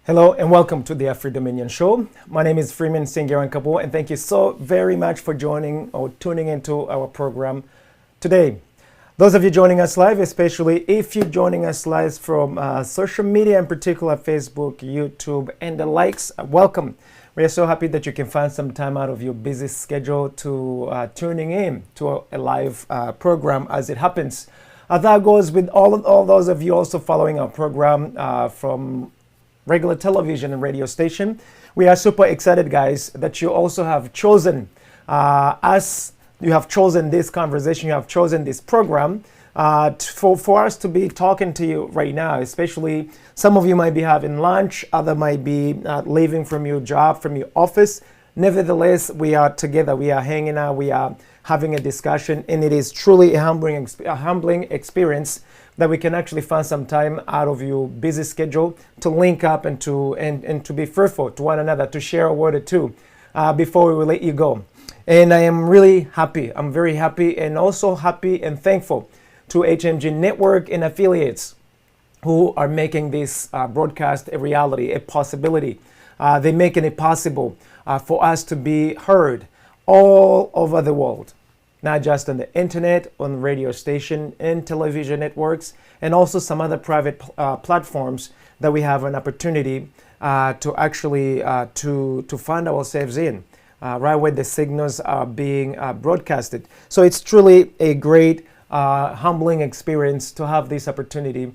Hello and welcome to the Free Dominion Show. My name is Freeman Singirankabo, and thank you so very much for joining or tuning into our program today. Those of you joining us live, especially if you're joining us live from social media, in particular Facebook, YouTube, and the likes, welcome. We are so happy that you can find some time out of your busy schedule to tuning in to a live program as it happens. That goes with all those of you also following our program from regular television and radio station. We are super excited, guys, that you also have chosen us. You have chosen this conversation. You have chosen this program for us to be talking to you right now. Especially some of you might be having lunch, other might be leaving from your job, from your office. Nevertheless, we are together. We are hanging out. We are having a discussion, and it is truly a humbling experience that we can actually find some time out of your busy schedule to link up and to be fruitful to one another, to share a word or two before we will let you go. And I am really happy. I'm very happy, and also happy and thankful to HMG Network and affiliates who are making this broadcast a reality, a possibility. They're making it possible for us to be heard all over the world. Not just on the internet, on radio station and television networks, and also some other private platforms that we have an opportunity to actually to find ourselves in, right where the signals are being broadcasted. So it's truly a great, humbling experience to have this opportunity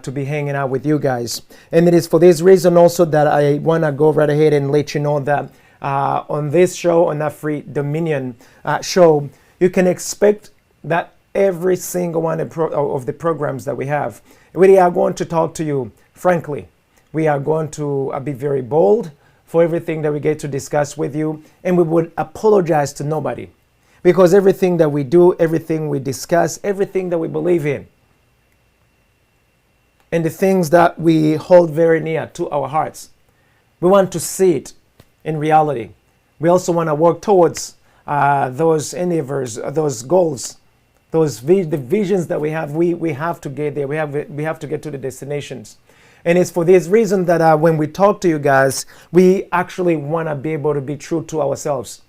to be hanging out with you guys. And it is for this reason also that I want to go right ahead and let you know that on this show, on that Free Dominion show, you can expect that every single one of the programs that we have, we are going to talk to you frankly. We are going to be very bold for everything that we get to discuss with you, and we would apologize to nobody, because everything that we do, everything we discuss, everything that we believe in, and the things that we hold very near to our hearts, we want to see it in reality. We also want to work towards those endeavors, those goals, the visions that we have. We have to get there. We have to get to the destinations. And it's for this reason that when we talk to you guys, we actually want to be able to be true to ourselves.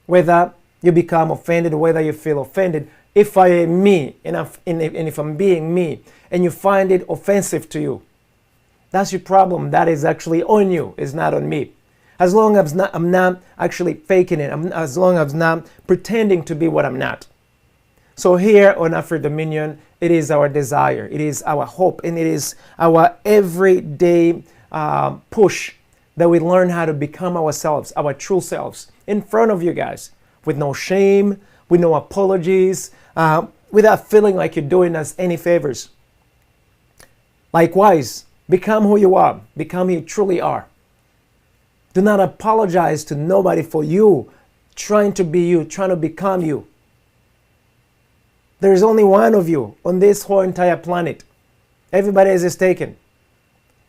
Whether you become offended, whether you feel offended, if I am me, and if I'm being me, and you find it offensive to you, that's your problem. That is actually on you. It's not on me. As long as I'm not actually faking it, as long as I'm not pretending to be what I'm not. So here on Free Dominion, it is our desire, it is our hope, and it is our everyday push that we learn how to become ourselves, our true selves, in front of you guys, with no shame, with no apologies, without feeling like you're doing us any favors. Likewise, become who you are, become who you truly are. Do not apologize to nobody for you trying to be you, trying to become you. There is only one of you on this whole entire planet. Everybody else is taken.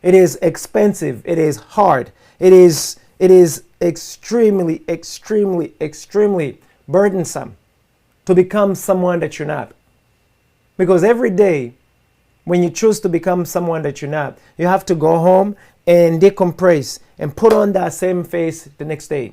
It is expensive. It is hard. It is extremely, extremely, extremely burdensome to become someone that you're not. Because every day when you choose to become someone that you're not, you have to go home and decompress and put on that same face the next day.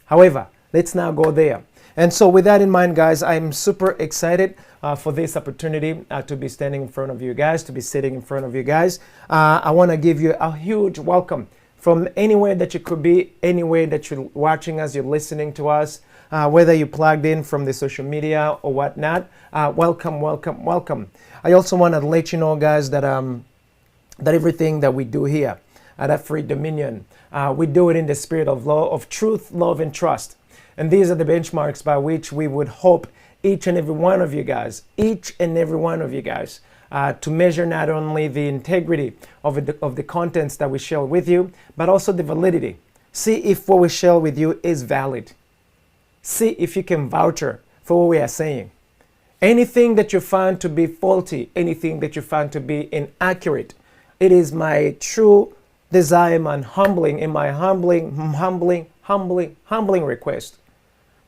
However, let's now go there. And so with that in mind, guys, I'm super excited for this opportunity to be standing in front of you guys, to be sitting in front of you guys. I want to give you a huge welcome from anywhere that you could be, anywhere that you're watching us, you're listening to us, whether you plugged in from the social media or whatnot. Welcome, welcome, welcome. I also want to let you know, guys, that everything that we do here at Free Dominion, we do it in the spirit of law, of truth, love, and trust. And these are the benchmarks by which we would hope each and every one of you guys, to measure not only the integrity of the contents that we share with you, but also the validity. See if what we share with you is valid. See if you can vouch for what we are saying. Anything that you find to be faulty, anything that you find to be inaccurate, it is my true desire, my humbling request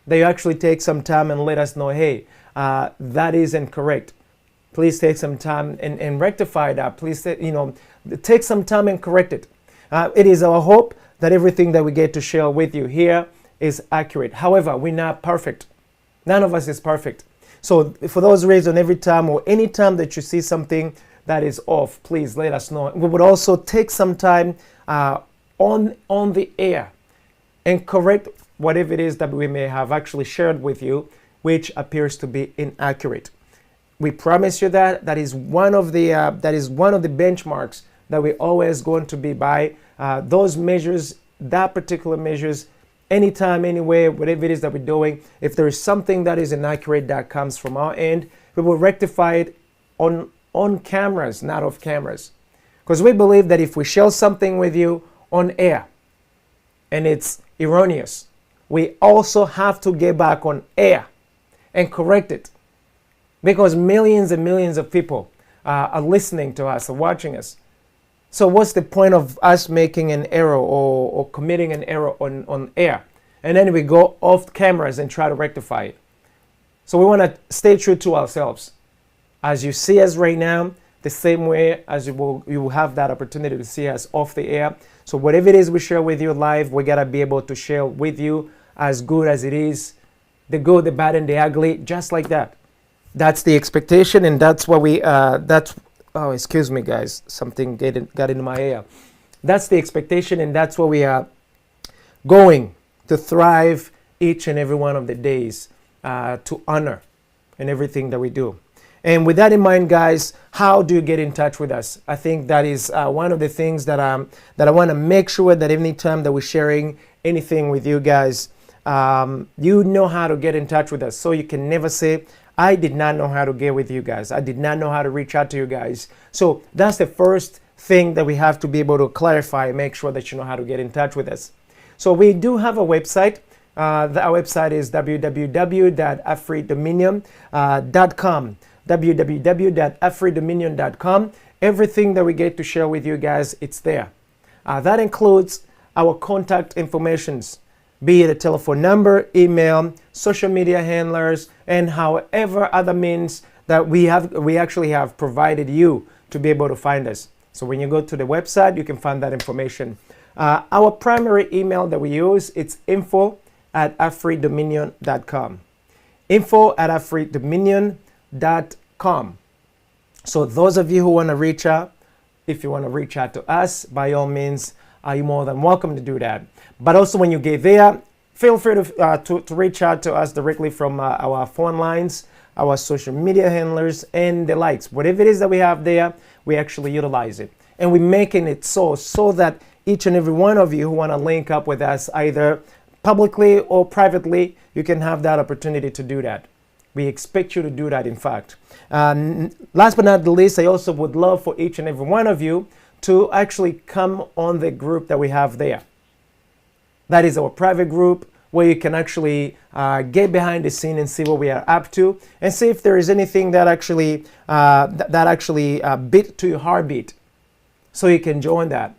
that you actually take some time and let us know, hey, that is incorrect. Please take some time and rectify that. Please, take some time and correct it. It is our hope that everything that we get to share with you here is accurate. However, we're not perfect. None of us is perfect. So for those reasons, every time or any time that you see something that is off, please let us know. We would also take some time on the air and correct whatever it is that we may have actually shared with you, which appears to be inaccurate. We promise you that is one of the benchmarks that we're always going to be by. Those measures, that particular measures, anytime, anywhere, whatever it is that we're doing, if there is something that is inaccurate that comes from our end, we will rectify it on cameras, not off cameras. Because we believe that if we share something with you on air and it's erroneous, we also have to get back on air and correct it. Because millions and millions of people are listening to us, are watching us. So what's the point of us making an error or committing an error on air? And then we go off cameras and try to rectify it. So we want to stay true to ourselves. As you see us right now, the same way as you will have that opportunity to see us off the air. So whatever it is we share with you live, we got to be able to share with you as good as it is. The good, the bad, and the ugly, just like that. That's the expectation, and that's what we, oh, excuse me, guys. Something got into my ear. That's the expectation, and that's what we are going to thrive each and every one of the days to honor in everything that we do. And with that in mind, guys, how do you get in touch with us? I think that is one of the things that I want to make sure that any time that we're sharing anything with you guys, you know how to get in touch with us. So you can never say, I did not know how to get with you guys. I did not know how to reach out to you guys. So that's the first thing that we have to be able to clarify and make sure that you know how to get in touch with us. So we do have a website. Our website is www.afridominion.com. www.afridominion.com. Everything that we get to share with you guys, it's there. That includes our contact informations, be it a telephone number, email, social media handlers, and however other means that we actually have provided you to be able to find us. So when you go to the website, you can find that information. Our primary email that we use, it's info@afridominion.com. info@afridominion.com. So those of you who want to reach out, if you want to reach out to us, by all means, you're more than welcome to do that. But also when you get there, feel free to reach out to us directly from our phone lines, our social media handlers, and the likes. Whatever it is that we have there, we actually utilize it. And we're making it so that each and every one of you who want to link up with us, either publicly or privately, you can have that opportunity to do that. We expect you to do that, in fact. Last but not the least, I also would love for each and every one of you to actually come on the group that we have there. That is our private group where you can actually get behind the scene and see what we are up to and see if there is anything that actually beat to your heartbeat, so you can join that.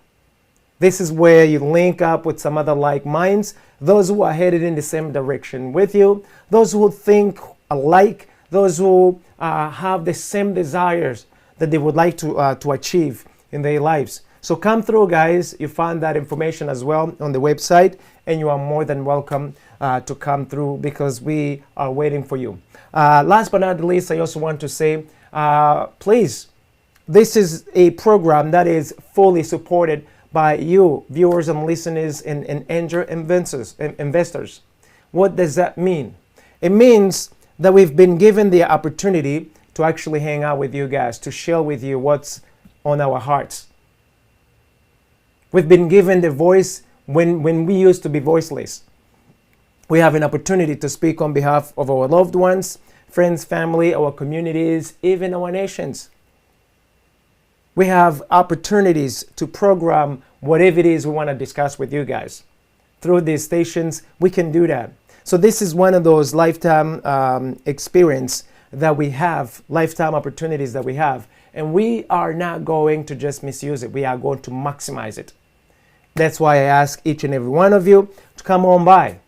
This is where you link up with some other like minds, those who are headed in the same direction with you, those who think alike, those who have the same desires that they would like to achieve in their lives. So come through, guys. You find that information as well on the website, and you are more than welcome to come through because we are waiting for you. Last but not the least, I also want to say, please, this is a program that is fully supported by you, viewers and listeners and angel investors. What does that mean? It means that we've been given the opportunity to actually hang out with you guys, to share with you what's on our hearts. We've been given the voice when we used to be voiceless. We have an opportunity to speak on behalf of our loved ones, friends, family, our communities, even our nations. We have opportunities to program whatever it is we want to discuss with you guys. Through these stations, we can do that. So this is one of those lifetime experience that we have, lifetime opportunities that we have. And we are not going to just misuse it. We are going to maximize it. That's why I ask each and every one of you to come on by.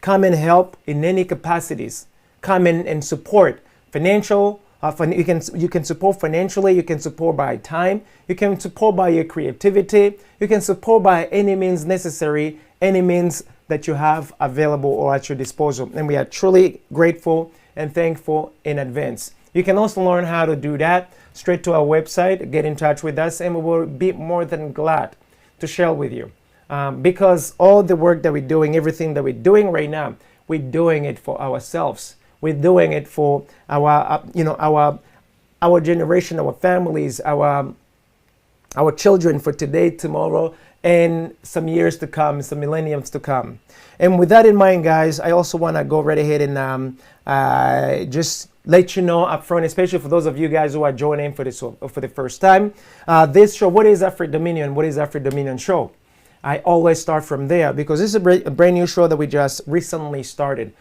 Come and help in any capacities. Come in and support financial, You can support financially, you can support by time, you can support by your creativity, you can support by any means necessary, any means that you have available or at your disposal. And we are truly grateful and thankful in advance. You can also learn how to do that straight to our website, get in touch with us, and we will be more than glad to share with you. Because all the work that we're doing, everything that we're doing right now, we're doing it for ourselves. We're doing it for our generation, our families, our children, for today, tomorrow, and some years to come, some millenniums to come. And with that in mind, guys, I also want to go right ahead and just let you know up front, especially for those of you guys who are joining for the first time, this show, what is Afro Dominion? What is Afro Dominion show? I always start from there because this is a brand new show that we just recently started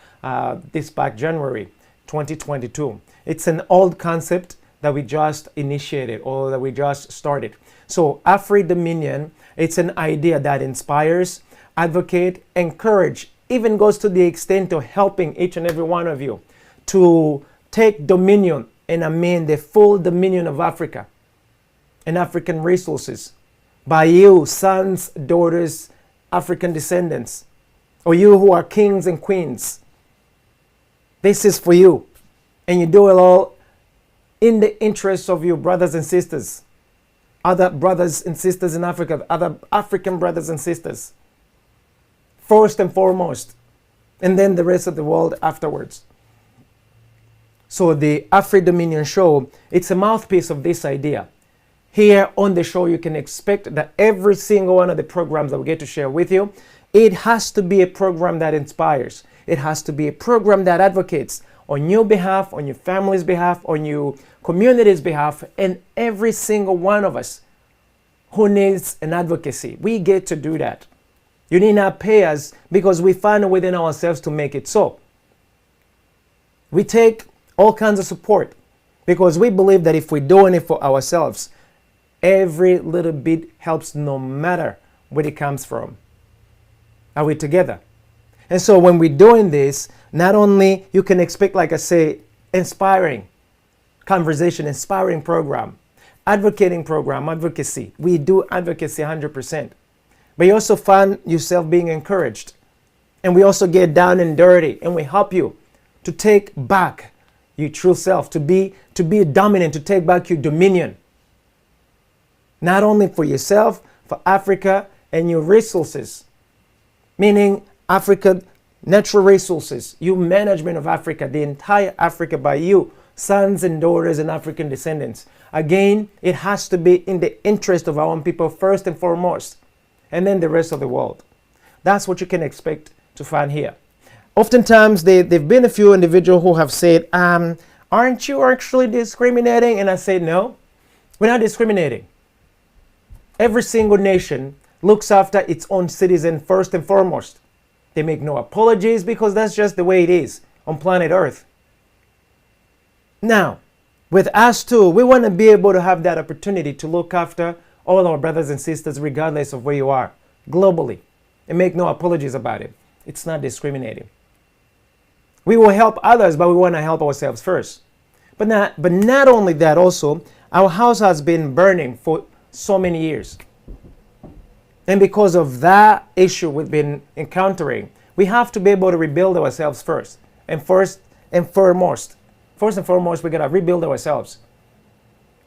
this back January 2022. It's an old concept that we just initiated or that we just started. So Afro Dominion, it's an idea that inspires, advocate, encourage, even goes to the extent of helping each and every one of you to take dominion, and I mean the full dominion of Africa and African resources by you, sons, daughters, African descendants, or you who are kings and queens. This is for you, and you do it all in the interest of your brothers and sisters, other brothers and sisters in Africa, other African brothers and sisters, first and foremost, and then the rest of the world afterwards. So the Afro Dominion show, it's a mouthpiece of this idea. Here on the show, you can expect that every single one of the programs that we get to share with you, it has to be a program that inspires. It has to be a program that advocates on your behalf, on your family's behalf, on your community's behalf, and every single one of us who needs an advocacy. We get to do that. You need not pay us because we find it within ourselves to make it so. We take all kinds of support because we believe that if we're doing it for ourselves, every little bit helps no matter where it comes from. Are we together? And so when we're doing this, not only you can expect, like I say, inspiring conversation, inspiring program, advocating program, advocacy. We do advocacy 100%. But you also find yourself being encouraged. And we also get down and dirty and we help you to take back your true self, to be dominant, to take back your dominion. Not only for yourself, for Africa and your resources, meaning Africa, natural resources, your management of Africa, the entire Africa by you, sons and daughters and African descendants. Again, it has to be in the interest of our own people first and foremost, and then the rest of the world. That's what you can expect to find here. Oftentimes, there've been a few individuals who have said, aren't you actually discriminating? And I say, no, we're not discriminating. Every single nation looks after its own citizen first and foremost. They make no apologies because that's just the way it is on planet Earth. Now, with us too, we want to be able to have that opportunity to look after all our brothers and sisters regardless of where you are, globally, and make no apologies about it. It's not discriminating. We will help others, but we want to help ourselves first. But not only that, also, our house has been burning for so many years. And because of that issue we've been encountering, we have to be able to rebuild ourselves first. And first and foremost, we gotta rebuild ourselves.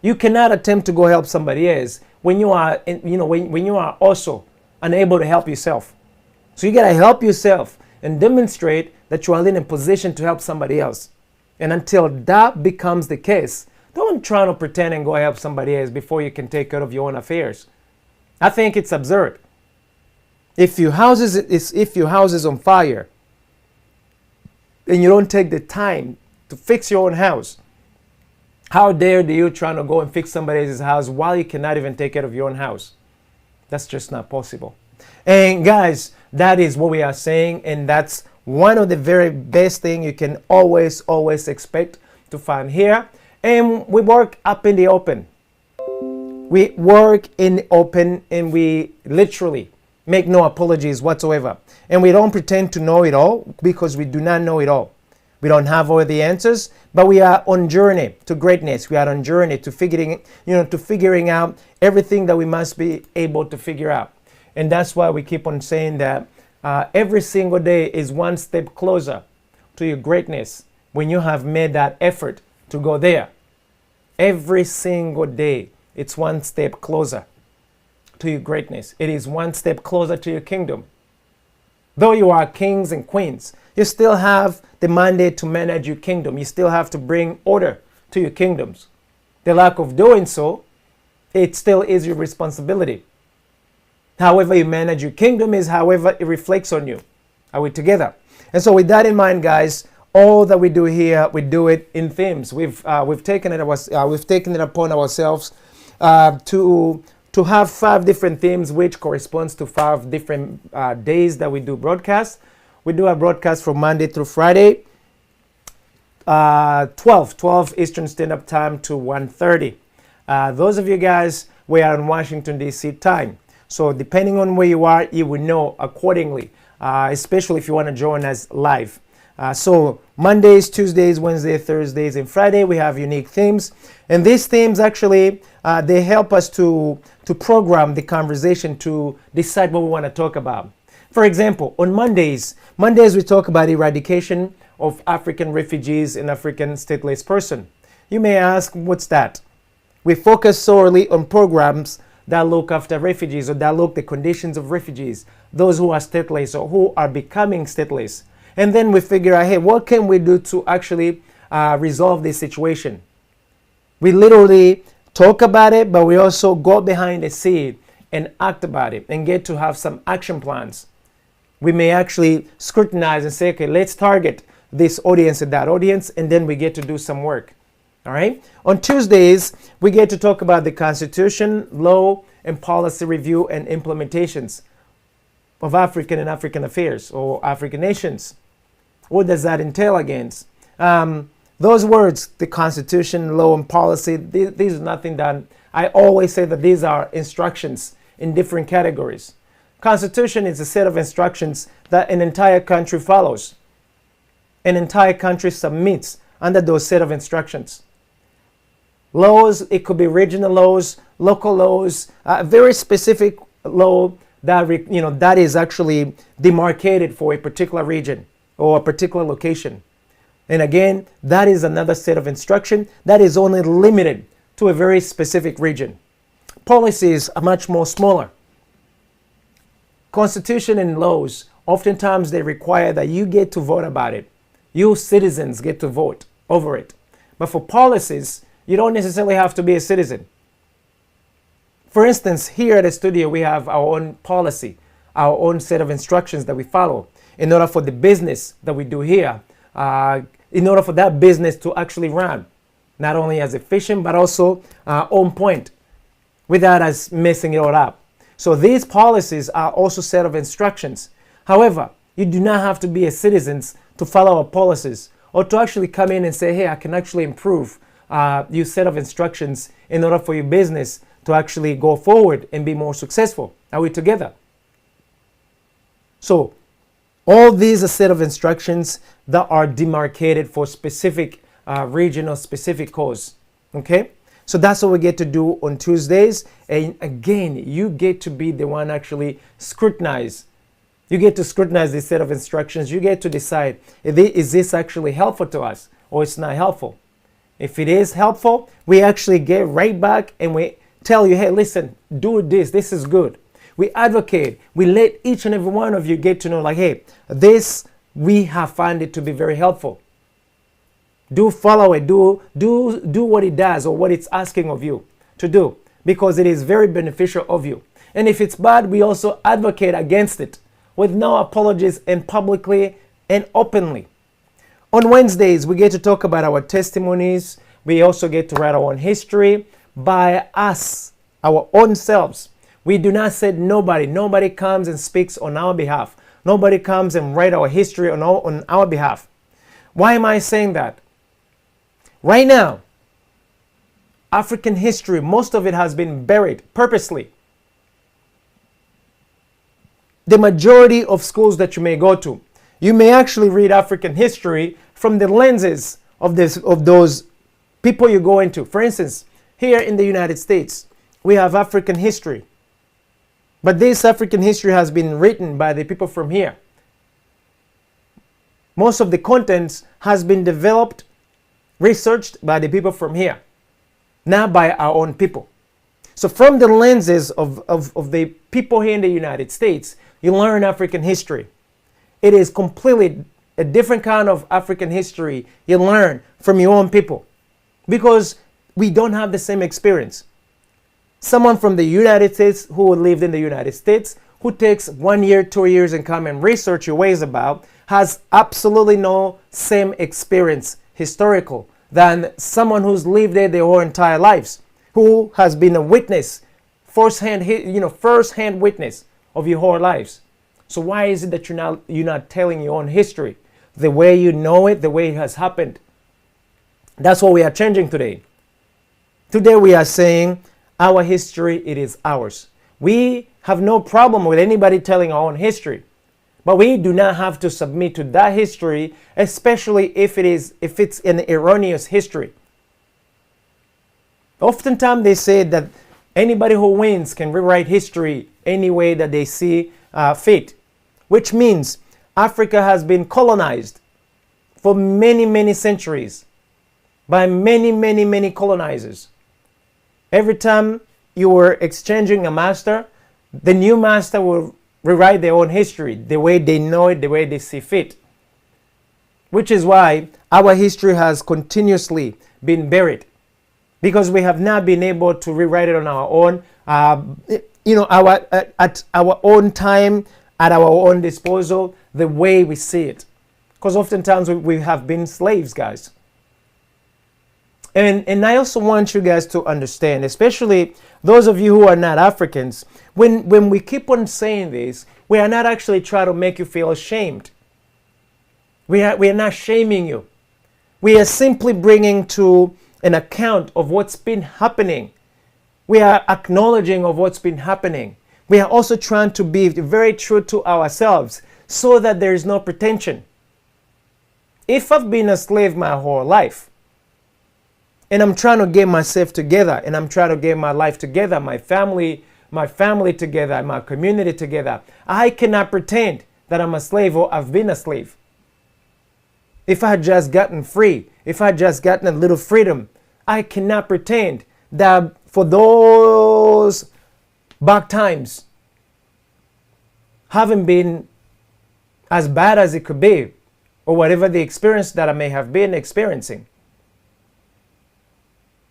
You cannot attempt to go help somebody else when you are, when you are also unable to help yourself. So you gotta help yourself and demonstrate that you are in a position to help somebody else. And until that becomes the case, don't try to pretend and go help somebody else before you can take care of your own affairs. I think it's absurd. If your house is on fire and you don't take the time to fix your own house, how dare you try to go and fix somebody else's house while you cannot even take care of your own house? That's just not possible. And guys, that is what we are saying, and that's one of the very best things you can always expect to find here. And we work up in the open. We work in the open, and we literally make no apologies whatsoever. And we don't pretend to know it all because we do not know it all. We don't have all the answers, but we are on journey to greatness. We are on journey to figuring out everything that we must be able to figure out. And that's why we keep on saying that every single day is one step closer to your greatness when you have made that effort to go there. Every single day, it's one step closer to your greatness. It is one step closer to your kingdom. Though you are kings and queens, you still have the mandate to manage your kingdom. You still have to bring order to your kingdoms. The lack of doing so, it still is your responsibility. However you manage your kingdom is however it reflects on you. Are we together? And so with that in mind, guys, all that we do here, we do it in themes. We've taken it upon ourselves to have 5 different themes, which corresponds to 5 different days that we do broadcasts. We do a broadcast from Monday through Friday, 12 Eastern Standard Time to 1:30. Those of you guys, we are in Washington, D.C. time. So depending on where you are, you will know accordingly, especially if you want to join us live. So Mondays, Tuesdays, Wednesdays, Thursdays, and Friday, we have unique themes. And these themes actually, they help us to program the conversation to decide what we want to talk about. For example, on Mondays we talk about eradication of African refugees and African stateless person. You may ask, what's that? We focus solely on programs that look after refugees or that look the conditions of refugees, those who are stateless or who are becoming stateless. And then we figure out, hey, what can we do to actually resolve this situation? We literally talk about it, but we also go behind the scene and act about it and get to have some action plans. We may actually scrutinize and say, okay, let's target this audience and that audience, and then we get to do some work. All right. On Tuesdays, we get to talk about the Constitution, law, and policy review and implementations of African and African affairs or African nations. What does that entail against? Those words, the Constitution, law, and policy, these are nothing that I always say that these are instructions in different categories. Constitution is a set of instructions that an entire country follows. An entire country submits under those set of instructions. Laws, it could be regional laws, local laws, very specific law that that is actually demarcated for a particular region or a particular location. And again, that is another set of instruction that is only limited to a very specific region. Policies are much more smaller. Constitution and laws, oftentimes they require that you get to vote about it. You citizens get to vote over it. But for policies, you don't necessarily have to be a citizen. For instance, here at the studio, we have our own policy, our own set of instructions that we follow in order for the business that we do here, in order for that business to actually run, not only as efficient, but also on point, without us messing it all up. So these policies are also set of instructions. However, you do not have to be a citizen to follow our policies or to actually come in and say, hey, I can actually improve your set of instructions in order for your business to actually go forward and be more successful. Are we together? So all these are set of instructions that are demarcated for specific region or specific cause. Okay? So that's what we get to do on Tuesdays. And again, you get to be the one actually scrutinize. You get to scrutinize this set of instructions. You get to decide, is this actually helpful to us or it's not helpful? If it is helpful, we actually get right back and we tell you, hey, listen, do this. This is good. We advocate. We let each and every one of you get to know, like, hey, this, we have found it to be very helpful. Do follow it. Do what it does or what it's asking of you to do, because it is very beneficial of you. And if it's bad, we also advocate against it with no apologies and publicly and openly. On Wednesdays, we get to talk about our testimonies. We also get to write our own history by us, our own selves. We do not say nobody. Nobody comes and speaks on our behalf. Nobody comes and write our history on our behalf. Why am I saying that? Right now, African history, most of it has been buried purposely. The majority of schools that you may go to, you may actually read African history from the lenses of those people you go into. For instance, here in the United States, we have African history. But this African history has been written by the people from here. Most of the contents has been developed, researched by the people from here, not by our own people. So from the lenses of the people here in the United States, you learn African history. It is completely a different kind of African history you learn from your own people, because we don't have the same experience. Someone from the United States who lived in the United States, who takes 1 year, 2 years and come and research your ways about, has absolutely no same experience historical than someone who's lived there their whole entire lives, who has been a witness, first-hand witness of your whole lives. So why is it that you're not telling your own history, the way you know it, the way it has happened? That's what we are changing today. Today we are saying our history, it is ours. We have no problem with anybody telling our own history, but we do not have to submit to that history, especially if it's an erroneous history. Oftentimes they say that anybody who wins can rewrite history any way that they see fit, which means Africa has been colonized for many, many centuries by many, many, many colonizers. Every time you were exchanging a master, the new master will rewrite their own history, the way they know it, the way they see fit. Which is why our history has continuously been buried, because we have not been able to rewrite it on our own, at our own time, at our own disposal, the way we see it. Because oftentimes we have been slaves, guys. And I also want you guys to understand, especially those of you who are not Africans, when we keep on saying this, we are not actually trying to make you feel ashamed. We are not shaming you. We are simply bringing to an account of what's been happening. We are acknowledging of what's been happening. We are also trying to be very true to ourselves so that there is no pretension. If I've been a slave my whole life, and I'm trying to get myself together, and I'm trying to get my life together, my family together, my community together, I cannot pretend that I'm a slave or I've been a slave. If I had just gotten free, if I had just gotten a little freedom, I cannot pretend that for those back times haven't been as bad as it could be, or whatever the experience that I may have been experiencing.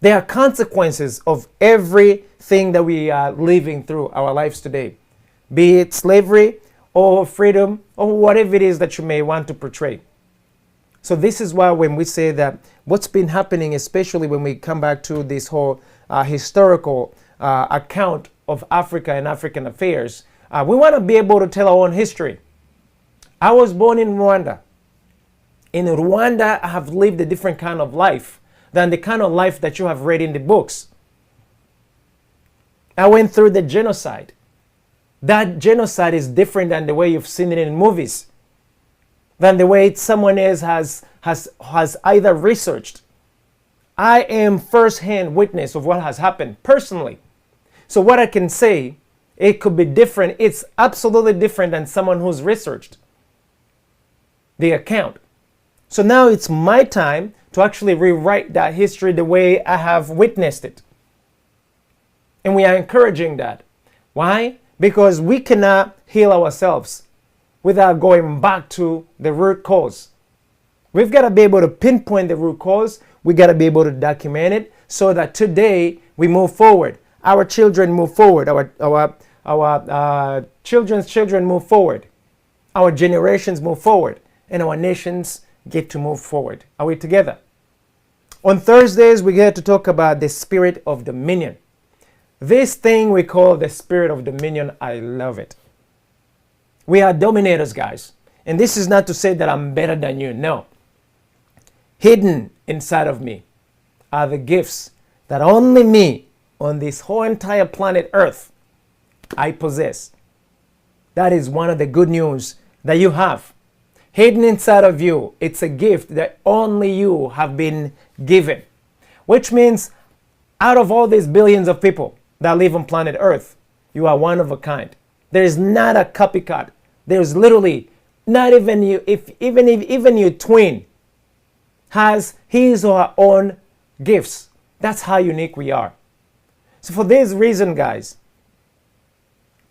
There are consequences of everything that we are living through our lives today, be it slavery or freedom or whatever it is that you may want to portray. So this is why when we say that what's been happening, especially when we come back to this whole historical account of Africa and African affairs, we want to be able to tell our own history. I was born in Rwanda. In Rwanda, I have lived a different kind of life than the kind of life that you have read in the books. I went through the genocide. That genocide is different than the way you've seen it in movies, than the way someone else has either researched. I am first-hand witness of what has happened personally. So what I can say, it could be different. It's absolutely different than someone who's researched the account. So now it's my time to actually rewrite that history the way I have witnessed it. And we are encouraging that. Why? Because we cannot heal ourselves without going back to the root cause. We've got to be able to pinpoint the root cause. We got to be able to document it so that today we move forward. Our children move forward. Our children's children move forward. Our generations move forward. And our nations get to move forward. Are we together? On Thursdays, we get to talk about the spirit of dominion. This thing we call the spirit of dominion, I love it. We are dominators, guys. And this is not to say that I'm better than you. No. Hidden inside of me are the gifts that only me on this whole entire planet Earth I possess. That is one of the good news that you have. hidden inside of you. It's a gift that only you have been given, which means out of all these billions of people that live on planet Earth, you are one of a kind. There's not a copycat. There's literally not even you, if even your twin has his or her own gifts. That's how unique we are. So for this reason, guys,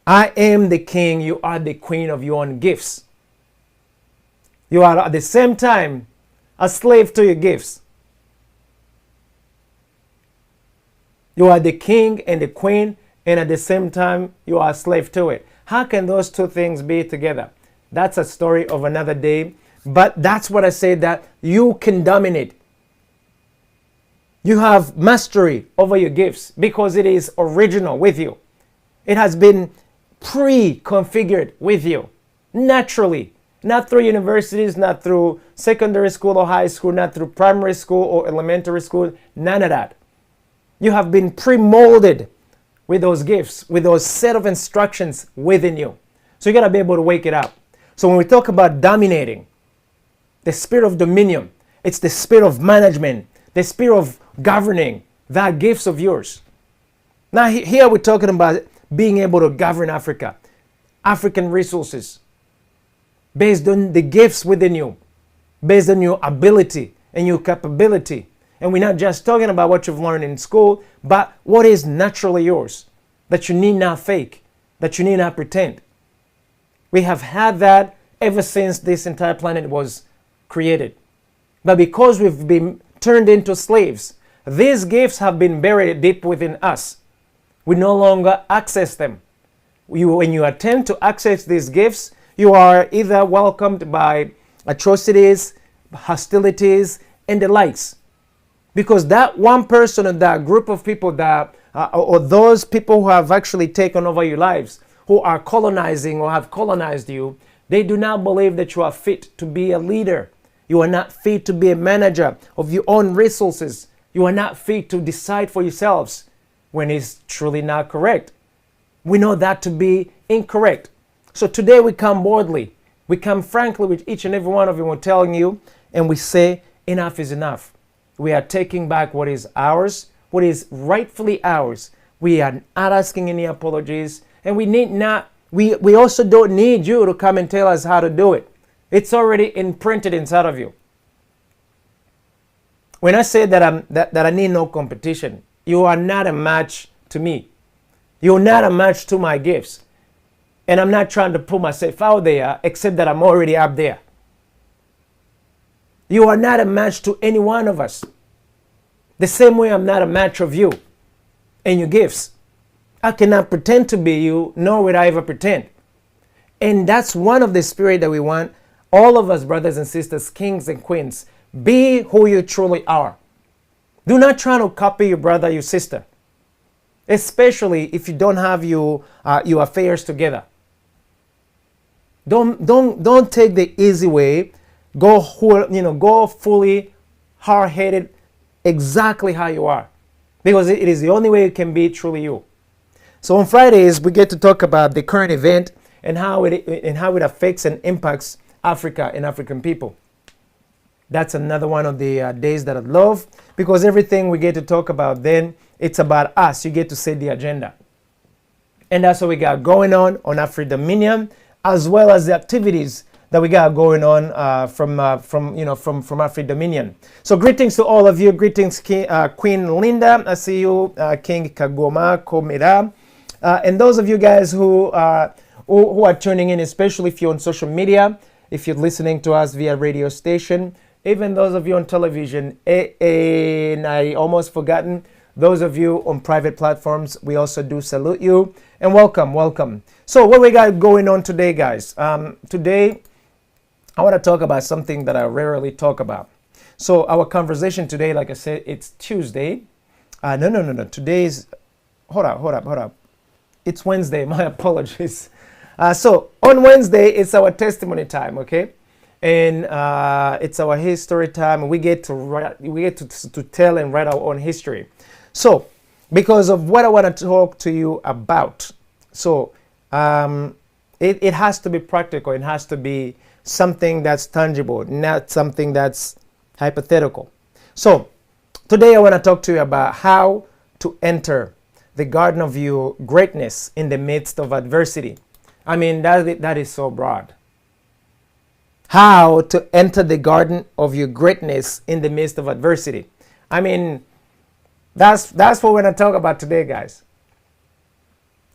I am the king, you are the queen of your own gifts. You are at the same time a slave to your gifts. You are the king and the queen, and at the same time, you are a slave to it. How can those two things be together? That's a story of another day, but that's what I say, that you can dominate. You have mastery over your gifts because it is original with you. It has been pre-configured with you, naturally. Not through universities, not through secondary school or high school, not through primary school or elementary school, none of that. You have been pre-molded with those gifts, with those set of instructions within you. So you got to be able to wake it up. So when we talk about dominating, the spirit of dominion, it's the spirit of management, the spirit of governing, that gifts of yours. Now here we're talking about being able to govern Africa, African resources, based on the gifts within you, based on your ability and your capability. And we're not just talking about what you've learned in school, but what is naturally yours, that you need not fake, that you need not pretend. We have had that ever since this entire planet was created. But because we've been turned into slaves, these gifts have been buried deep within us. We no longer access them. When you attempt to access these gifts, you are either welcomed by atrocities, hostilities, and the likes. Because that one person or that group of people that, or those people who have actually taken over your lives, who are colonizing or have colonized you, they do not believe that you are fit to be a leader. You are not fit to be a manager of your own resources. You are not fit to decide for yourselves, when it's truly not correct. We know that to be incorrect. So today we come boldly. We come frankly with each and every one of you. We're telling you, and we say, enough is enough. We are taking back what is ours, what is rightfully ours. We are not asking any apologies, and we need not. We also don't need you to come and tell us how to do it. It's already imprinted inside of you. When I say that I need no competition, you are not a match to me. You're not a match to my gifts. And I'm not trying to put myself out there, except that I'm already up there. You are not a match to any one of us. The same way I'm not a match of you and your gifts. I cannot pretend to be you, nor would I ever pretend. And that's one of the spirit that we want all of us, brothers and sisters, kings and queens. Be who you truly are. Do not try to copy your brother, your sister. Especially if you don't have your affairs together. Don't take the easy way. Go fully hard-headed, exactly how you are, because it is the only way you can be truly you. So on Fridays we get to talk about the current event and how it affects and impacts Africa and African people. That's another one of the days that I love, because everything we get to talk about then, it's about us. You get to set the agenda, and that's what we got going on Afri Dominion, as well as the activities that we got going on from Afri Dominion. So greetings to all of you. Greetings, Queen Linda. I see you, King Kagoma Komera, and those of you guys who are tuning in, especially if you're on social media, if you're listening to us via radio station, even those of you on television, and I almost forgotten, those of you on private platforms, we also do salute you and welcome. So what we got going on today, guys? Today, I want to talk about something that I rarely talk about. So our conversation today, like I said, it's Tuesday. No. Today's, hold up. It's Wednesday. My apologies. So on Wednesday, it's our testimony time, okay? And it's our history time. We get to tell and write our own history. So because of what I want to talk to you about, so It has to be practical. It has to be something that's tangible, not something that's hypothetical. So today I want to talk to you about how to enter the garden of your greatness in the midst of adversity. I mean, that is so broad. How to enter the garden of your greatness in the midst of adversity. I mean, that's what we're going to talk about today, guys.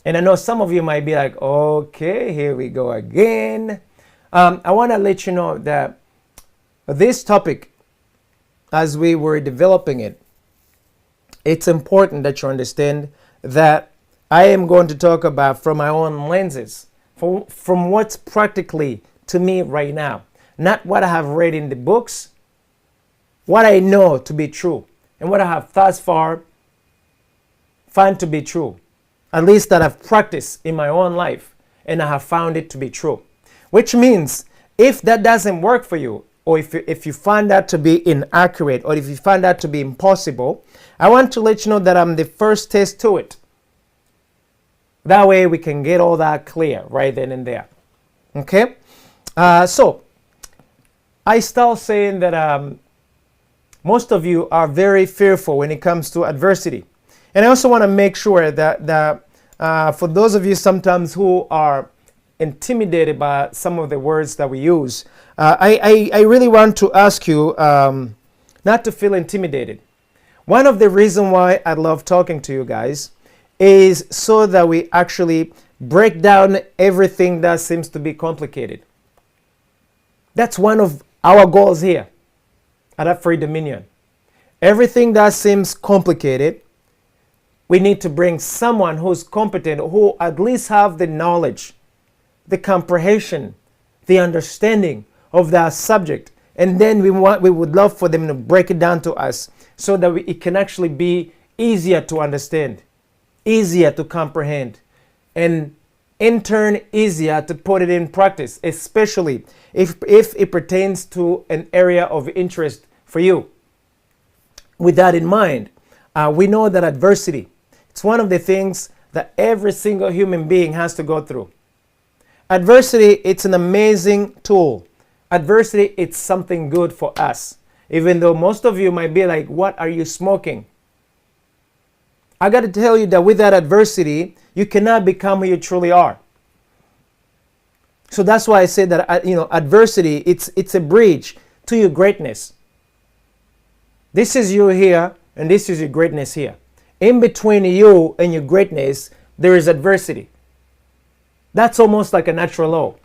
And I know some of you might be like, okay, here we go again. I want to let you know that this topic, as we were developing it, it's important that you understand that I am going to talk about from my own lenses, from what's practically to me right now, not what I have read in the books, what I know to be true, and what I have thus far found to be true, at least that I've practiced in my own life, and I have found it to be true. Which means if that doesn't work for you, or if you find that to be inaccurate, or if you find that to be impossible, I want to let you know that I'm the first test to it. That way we can get all that clear right then and there. Okay? So, I start saying that most of you are very fearful when it comes to adversity. And I also want to make sure that for those of you sometimes who are intimidated by some of the words that we use, I really want to ask you not to feel intimidated. One of the reasons why I love talking to you guys is so that we actually break down everything that seems to be complicated. That's one of our goals here at Free Dominion. Everything that seems complicated, we need to bring someone who's competent, who at least have the knowledge, the comprehension, the understanding of that subject. And then we would love for them to break it down to us so that it can actually be easier to understand, easier to comprehend, and in turn easier to put it in practice, especially if it pertains to an area of interest for you. With that in mind, we know that adversity, it's one of the things that every single human being has to go through. Adversity, it's an amazing tool. Adversity, it's something good for us. Even though most of you might be like, what are you smoking? I got to tell you that with that adversity, you cannot become who you truly are. So that's why I say that adversity, it's a bridge to your greatness. This is you here, and this is your greatness here. In between you and your greatness, there is adversity. That's almost like a natural law.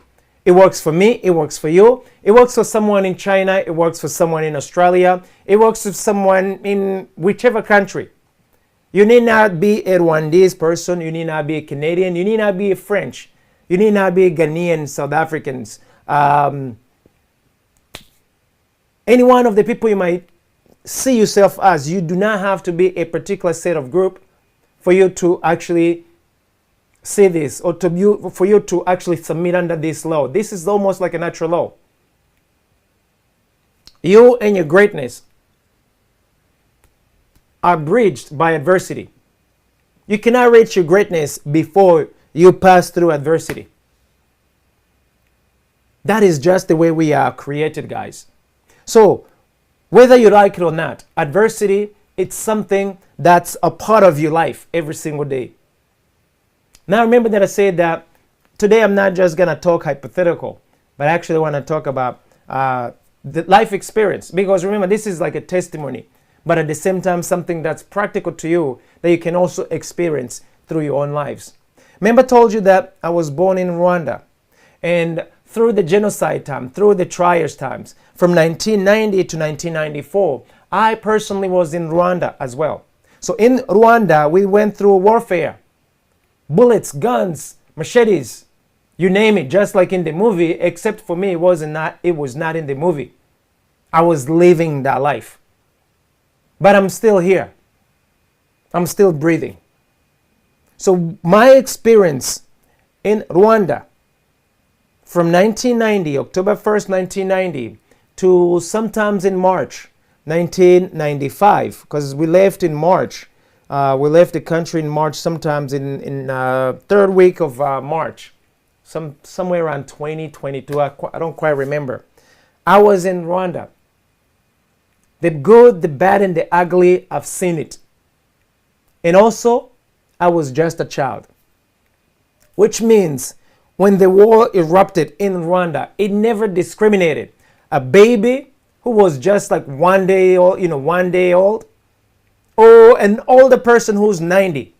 It works for me, it works for you, it works for someone in China, it works for someone in Australia, it works for someone in whichever country. You need not be a Rwandese person, you need not be a Canadian, you need not be a French, you need not be a Ghanaian, South Africans. Any one of the people you might see yourself as, you do not have to be a particular set of group for you to actually see this, or for you to actually submit under this law. This is almost like a natural law. You and your greatness are bridged by adversity. You cannot reach your greatness before you pass through adversity. That is just the way we are created, guys. So, whether you like it or not, adversity, it's something that's a part of your life every single day. Now remember that I said that today I'm not just going to talk hypothetical, but I actually want to talk about the life experience. Because remember, this is like a testimony, but at the same time something that's practical to you that you can also experience through your own lives. Remember I told you that I was born in Rwanda, and through the genocide time, through the trials times, from 1990 to 1994, I personally was in Rwanda as well. So in Rwanda, we went through warfare. Bullets, guns, machetes, you name it, just like in the movie, except for me, it was not in the movie. I was living that life. But I'm still here. I'm still breathing. So my experience in Rwanda from 1990, October 1st, 1990, to sometimes in March 1995, because we left in March. We left the country in March, sometimes in third week of March somewhere around 2022. I don't quite remember. I was in Rwanda. The good, the bad, and the ugly, I've seen it. And also, I was just a child. Which means when the war erupted in Rwanda, it never discriminated. A baby who was just like 1 day old, 1 day old, or an older person who's 90.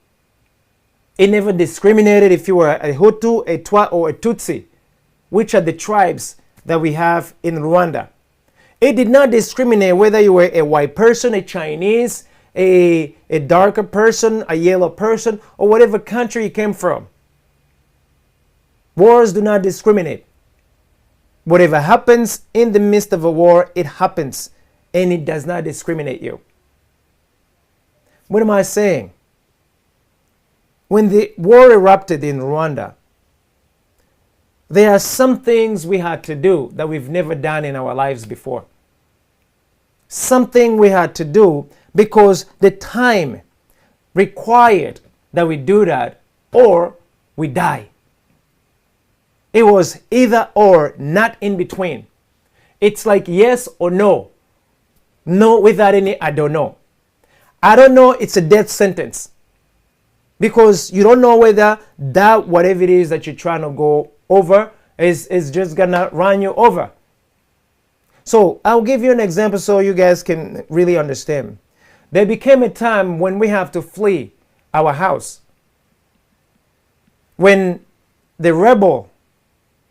It never discriminated if you were a Hutu, a Twa, or a Tutsi, which are the tribes that we have in Rwanda. It did not discriminate whether you were a white person, a Chinese, a darker person, a yellow person, or whatever country you came from. Wars do not discriminate. Whatever happens in the midst of a war, it happens, and it does not discriminate you. What am I saying? When the war erupted in Rwanda, there are some things we had to do that we've never done in our lives before. Something we had to do because the time required that we do that or we die. It was either or, not in between. It's like yes or no. No without any I don't know. I don't know, it's a death sentence. Because you don't know whether that whatever it is that you're trying to go over is just gonna run you over. So I'll give you an example so you guys can really understand. There became a time when we have to flee our house. When the rebel,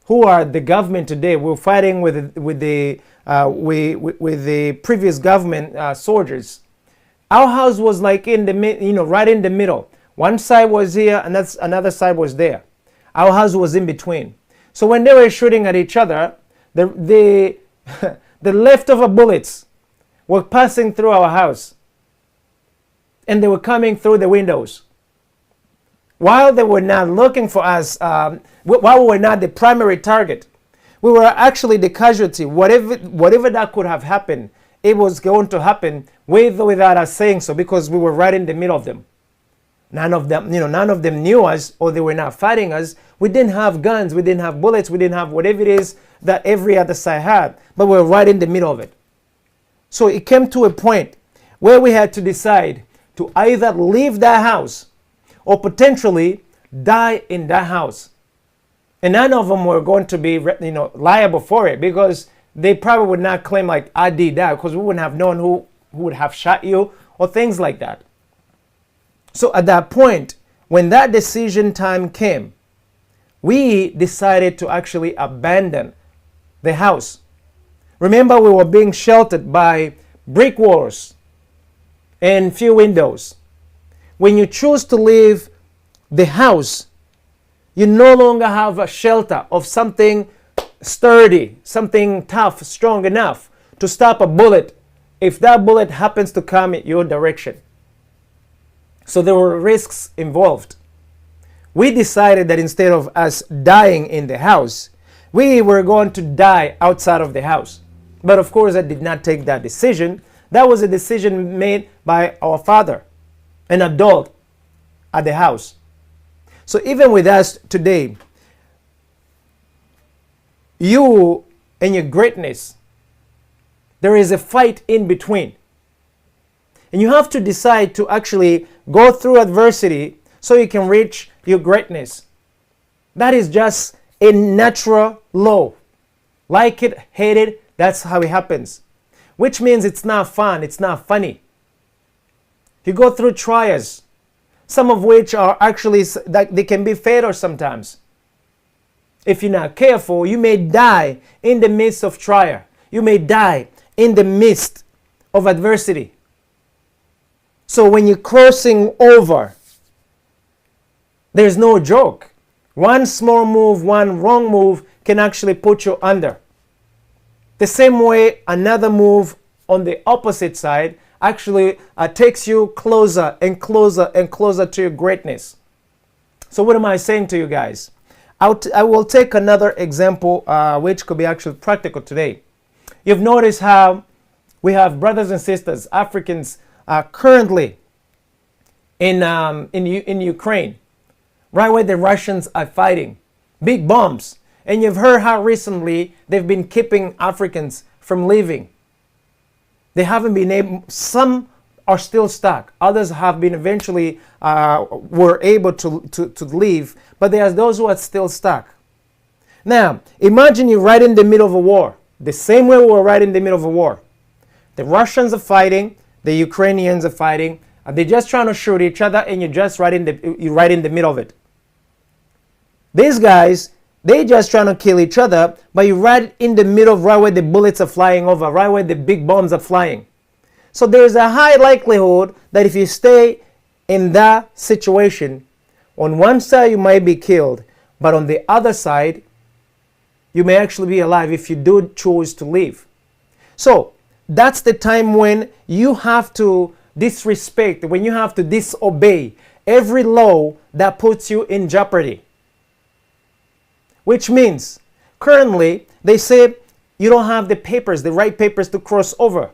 who are the government today, were fighting with the previous government soldiers. Our house was like in the right in the middle. One side was here and another side was there. Our house was in between. So when they were shooting at each other, the leftover bullets were passing through our house. And they were coming through the windows. While they were not looking for us, while we were not the primary target, we were actually the casualty. Whatever that could have happened, it was going to happen with or without us saying so, because we were right in the middle of them. None of them knew us, or they were not fighting us. We didn't have guns, we didn't have bullets, we didn't have whatever it is that every other side had, but we were right in the middle of it. So it came to a point where we had to decide to either leave that house or potentially die in that house. And none of them were going to be liable for it, because they probably would not claim like I did that, because we wouldn't have known who would have shot you or things like that. So at that point, when that decision time came, we decided to actually abandon the house. Remember, we were being sheltered by brick walls and few windows. When you choose to leave the house, you no longer have a shelter of something sturdy, something tough, strong enough to stop a bullet if that bullet happens to come in your direction. So there were risks involved. We decided that instead of us dying in the house, we were going to die outside of the house. But of course, I did not take that decision. That was a decision made by our father, an adult at the house. So even with us today, you and your greatness, there is a fight in between. And you have to decide to actually go through adversity so you can reach your greatness. That is just a natural law. Like it, hate it, that's how it happens. Which means it's not fun, it's not funny. You go through trials, some of which are actually, that they can be fatal sometimes. If you're not careful, you may die in the midst of trial. You may die in the midst of adversity. So when you're crossing over, there's no joke. One small move, one wrong move can actually put you under. The same way another move on the opposite side actually takes you closer and closer and closer to your greatness. So what am I saying to you guys? I will take another example which could be actually practical today. You've noticed how we have brothers and sisters, Africans, currently in Ukraine, right where the Russians are fighting. big bombs. And you've heard how recently they've been keeping Africans from leaving. They haven't been able, some are still stuck. Others have been eventually, were able to leave, but there are those who are still stuck. Now, imagine you're right in the middle of a war. The same way we were right in the middle of a war. The Russians are fighting, the Ukrainians are fighting, and they're just trying to shoot each other, and you're right in the middle of it. These guys, they just trying to kill each other, but you're right in the middle, right where the bullets are flying over, right where the big bombs are flying. So there's a high likelihood that if you stay in that situation, on one side you might be killed, but on the other side, you may actually be alive if you do choose to leave. So that's the time when you have to disrespect, when you have to disobey every law that puts you in jeopardy. Which means, currently, they say you don't have the papers, the right papers to cross over.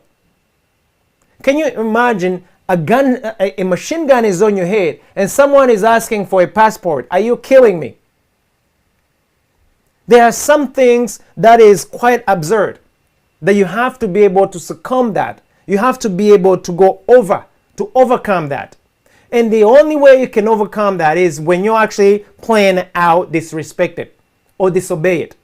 Can you imagine a machine gun is on your head and someone is asking for a passport? Are you killing me? There are some things that is quite absurd that you have to be able to succumb that. You have to be able to go over, to overcome that. And the only way you can overcome that is when you actually plan out disrespect it or disobey it.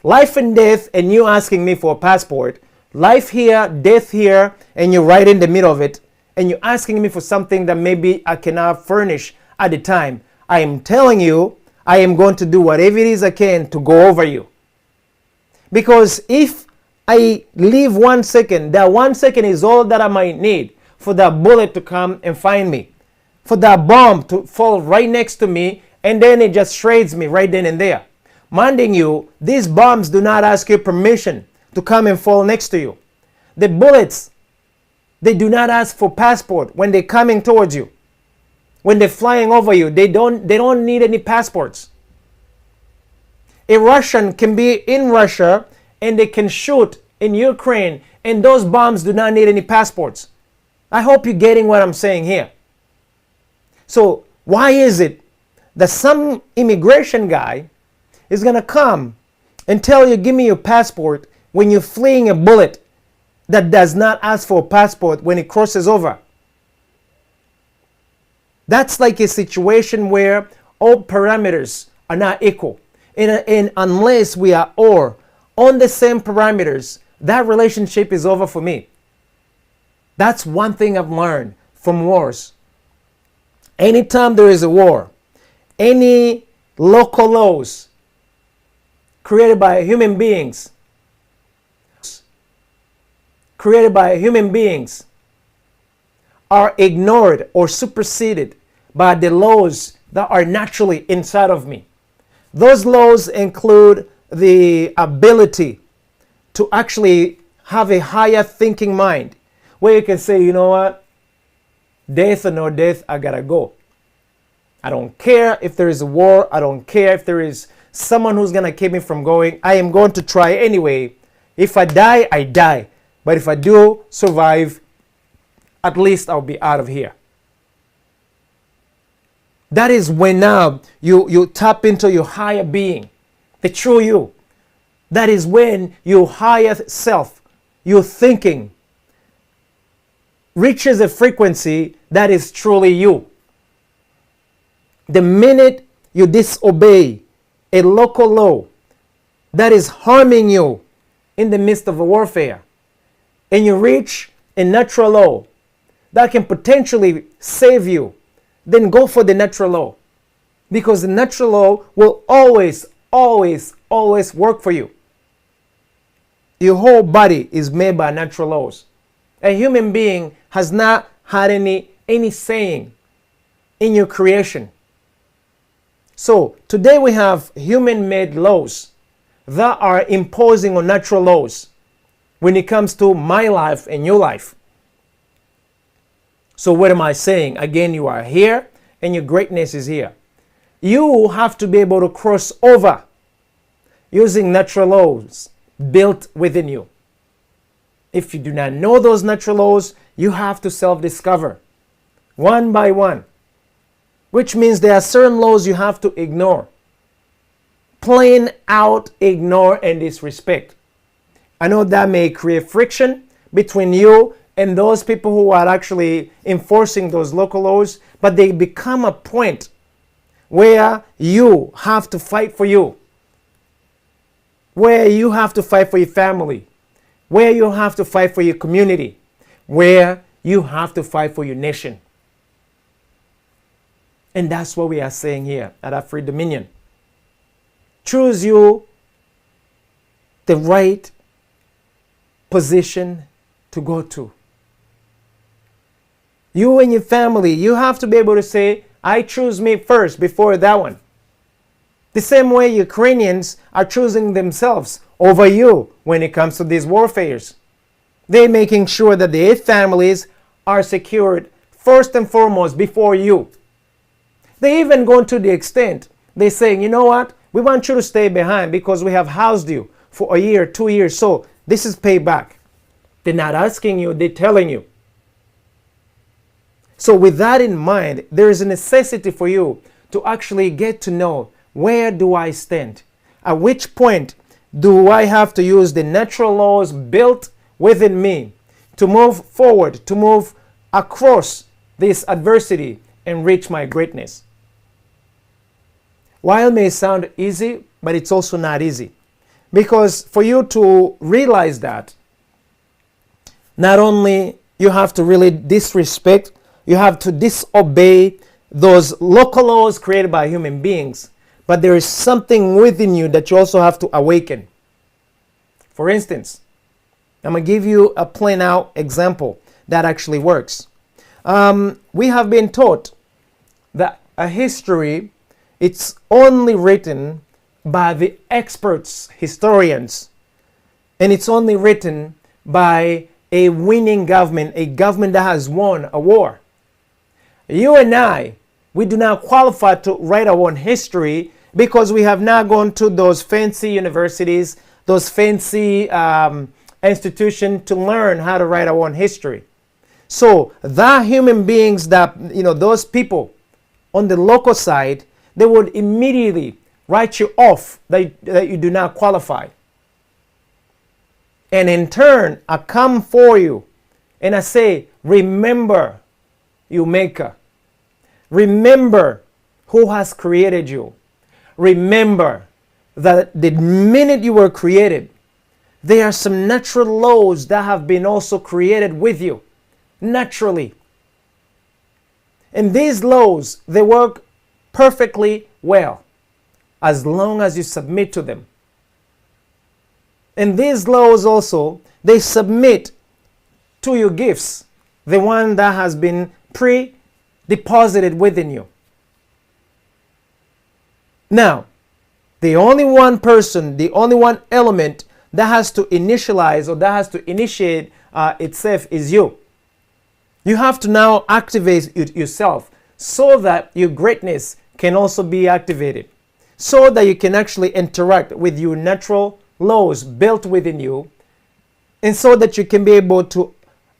Life and death, and you asking me for a passport, life here, death here, and you're right in the middle of it, and you're asking me for something that maybe I cannot furnish at the time. I am telling you, I am going to do whatever it is I can to go over you. Because if I leave 1 second, that 1 second is all that I might need for that bullet to come and find me, for that bomb to fall right next to me, and then it just shreds me right then and there. Minding you, these bombs do not ask you permission to come and fall next to you. The bullets, they do not ask for passport when they're coming towards you. When they're flying over you, they don't need any passports. A Russian can be in Russia and they can shoot in Ukraine, and those bombs do not need any passports. I hope you're getting what I'm saying here. So why is it that some immigration guy is going to come and tell you, give me your passport, when you're fleeing a bullet that does not ask for a passport when it crosses over? That's like a situation where all parameters are not equal. And unless we are all on the same parameters, that relationship is over for me. That's one thing I've learned from wars. Anytime there is a war, any local laws created by human beings are ignored or superseded by the laws that are naturally inside of me. Those laws include the ability to actually have a higher thinking mind, where you can say, you know what, death or no death, I gotta go. I don't care if there is a war. I don't care if there is someone who's gonna keep me from going. I am going to try anyway. If I die, I die. But if I do survive, at least I'll be out of here. That is when now you tap into your higher being, the true you. That is when your higher self, your thinking, reaches a frequency that is truly you. The minute you disobey a local law that is harming you in the midst of a warfare, and you reach a natural law that can potentially save you, then go for the natural law. Because the natural law will always, always, always work for you. Your whole body is made by natural laws. A human being has not had any saying in your creation. So today we have human-made laws that are imposing on natural laws when it comes to my life and your life. So what am I saying? Again, you are here and your greatness is here. You have to be able to cross over using natural laws built within you. If you do not know those natural laws, you have to self-discover one by one, which means there are certain laws you have to ignore. plain out ignore and disrespect. I know that may create friction between you and those people who are actually enforcing those local laws, but they become a point where you have to fight for you, where you have to fight for your family, where you have to fight for your community, where you have to fight for your nation. And that's what we are saying here at our Free Dominion. Choose you the right position to go to. You and your family, you have to be able to say, I choose me first before that one. The same way Ukrainians are choosing themselves over you when it comes to these warfares. They're making sure that their families are secured first and foremost before you. They even go to the extent, they're saying, you know what? We want you to stay behind because we have housed you for a year, 2 years. So this is payback. They're not asking you, they're telling you. So with that in mind, there is a necessity for you to actually get to know, where do I stand? At which point do I have to use the natural laws built within me to move forward, to move across this adversity and reach my greatness? While it may sound easy, but it's also not easy. Because for you to realize that, not only you have to really disrespect, you have to disobey those local laws created by human beings, but there is something within you that you also have to awaken. For instance, I'm going to give you a plain out example that actually works. We have been taught that a history, it's only written by the experts, historians, and it's only written by a winning government, a government that has won a war. You and I, we do not qualify to write our own history because we have not gone to those fancy universities, those fancy institutions to learn how to write our own history. So the human beings that, those people on the local side, they would immediately write you off that you do not qualify. And in turn, I come for you and I say, remember your maker. Remember who has created you. Remember that the minute you were created, there are some natural laws that have been also created with you, naturally. And these laws, they work perfectly well as long as you submit to them. And these laws also, they submit to your gifts, the one that has been pre-deposited within you. Now, the only one person, the only one element that has to initialize or that has to initiate itself is you. You have to now activate yourself so that your greatness can also be activated, so that you can actually interact with your natural laws built within you, and so that you can be able to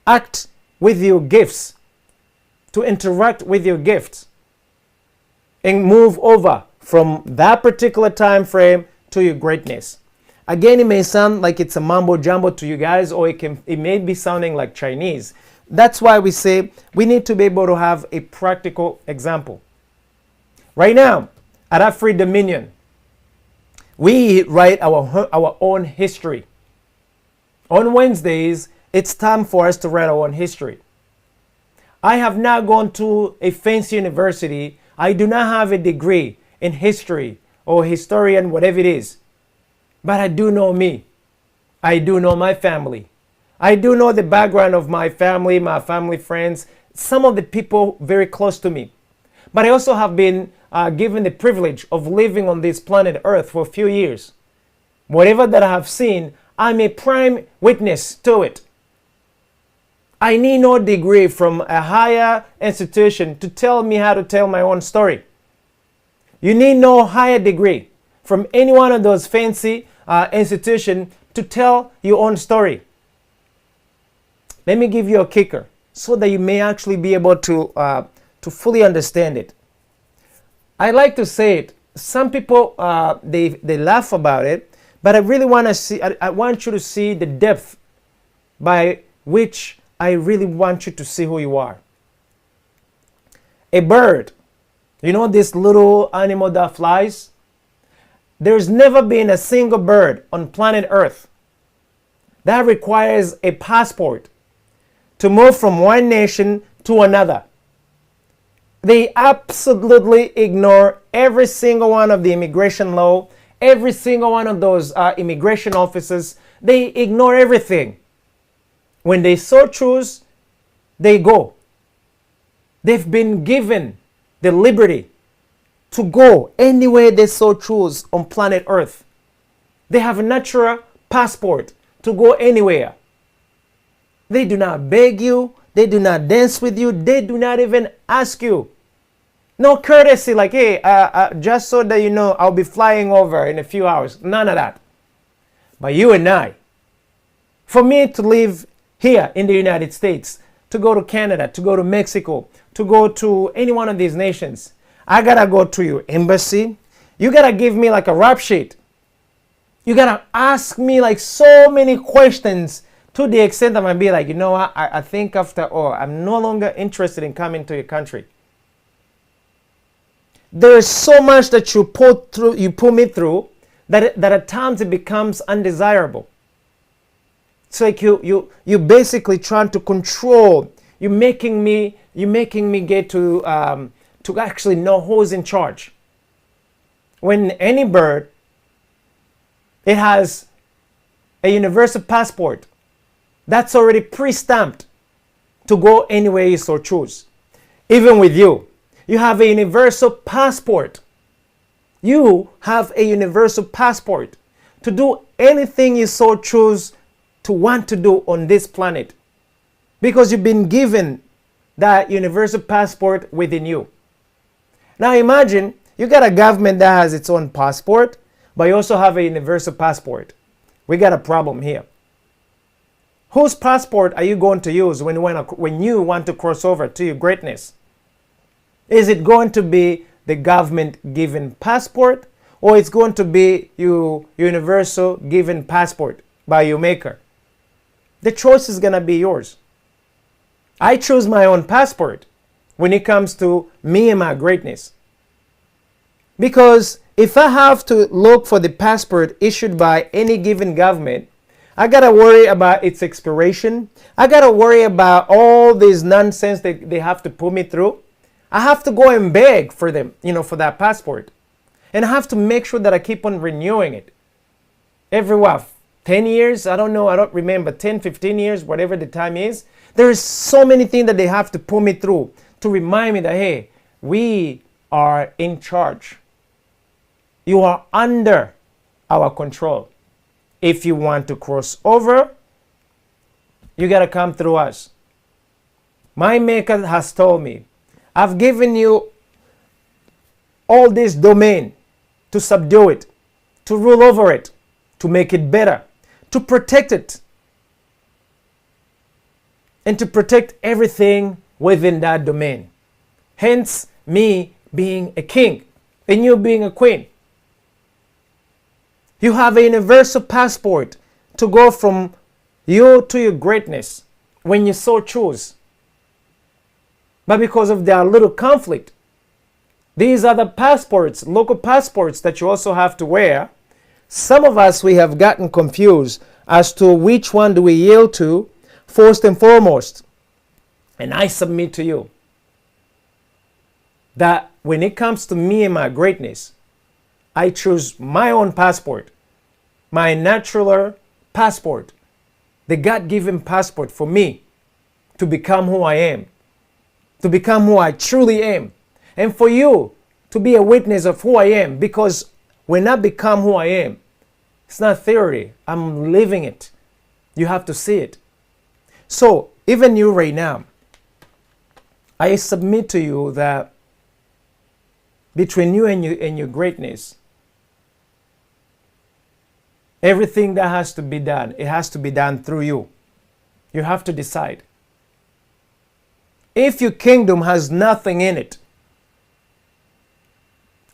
act with your gifts, to interact with your gifts, and move over from that particular time frame to your greatness. Again, it may sound like it's a mambo jumbo to you guys, or it may be sounding like Chinese. That's why we say we need to be able to have a practical example. Right now, at our Free Dominion, we write our own history. On Wednesdays, it's time for us to write our own history. I have not gone to a fancy university. I do not have a degree in history or historian, whatever it is. But I do know me. I do know my family. I do know the background of my family friends, some of the people very close to me. But I also have been given the privilege of living on this planet Earth for a few years. Whatever that I have seen, I'm a prime witness to it. I need no degree from a higher institution to tell me how to tell my own story. You need no higher degree from any one of those fancy institutions to tell your own story. Let me give you a kicker so that you may actually be able to fully understand it. I like to say it some people they laugh about it, but I really want to see. I want you to see the depth by which I really want you to see who you are. A bird, you know, this little animal that flies. There's never been a single bird on planet Earth that requires a passport to move from one nation to another. They absolutely ignore every single one of the immigration law, every single one of those immigration officers. They ignore everything. When they so choose, they go. They've been given the liberty to go anywhere they so choose on planet Earth. They have a natural passport to go anywhere. They do not beg you. They do not dance with you. They do not even ask you. No courtesy like, hey, just so that you know, I'll be flying over in a few hours. None of that. But you and I, for me to live here in the United States, to go to Canada, to go to Mexico, to go to any one of these nations, I gotta go to your embassy. You gotta give me like a rap sheet. You gotta ask me like so many questions to the extent that I'm be like, you know what, I think after all, I'm no longer interested in coming to your country. There is so much that you put me through that at times it becomes undesirable. It's like you basically trying to control. You're making me get to actually know who's in charge. When any bird, it has a universal passport that's already pre-stamped to go anywhere you so choose. Even with you, you have a universal passport. You have a universal passport to do anything you so choose to want to do on this planet, because you've been given that universal passport within you. Now imagine you got a government that has its own passport, but you also have a universal passport. We got a problem here. Whose passport are you going to use when you want to cross over to your greatness? Is it going to be the government given passport, or it's going to be your universal given passport by your maker? The choice is going to be yours. I choose my own passport when it comes to me and my greatness. Because if I have to look for the passport issued by any given government, I got to worry about its expiration. I got to worry about all this nonsense that they have to put me through. I have to go and beg for them, for that passport. And I have to make sure that I keep on renewing it. Every 10 years? I don't know. I don't remember. 10, 15 years, whatever the time is. There is so many things that they have to put me through to remind me that, hey, we are in charge. You are under our control. If you want to cross over, you got to come through us. My maker has told me, I've given you all this domain to subdue it, to rule over it, to make it better, to protect it, and to protect everything within that domain. Hence, me being a king and you being a queen. You have a universal passport to go from you to your greatness when you so choose. But because of their little conflict, these are the passports, local passports that you also have to wear. Some of us, we have gotten confused as to which one do we yield to first and foremost. And I submit to you that when it comes to me and my greatness, I choose my own passport, my natural passport, the God-given passport for me to become who I am, to become who I truly am, and for you to be a witness of who I am, because when I become who I am, it's not theory, I'm living it. You have to see it. So, even you right now, I submit to you that between you and your greatness, everything that has to be done, it has to be done through you. You have to decide. If your kingdom has nothing in it,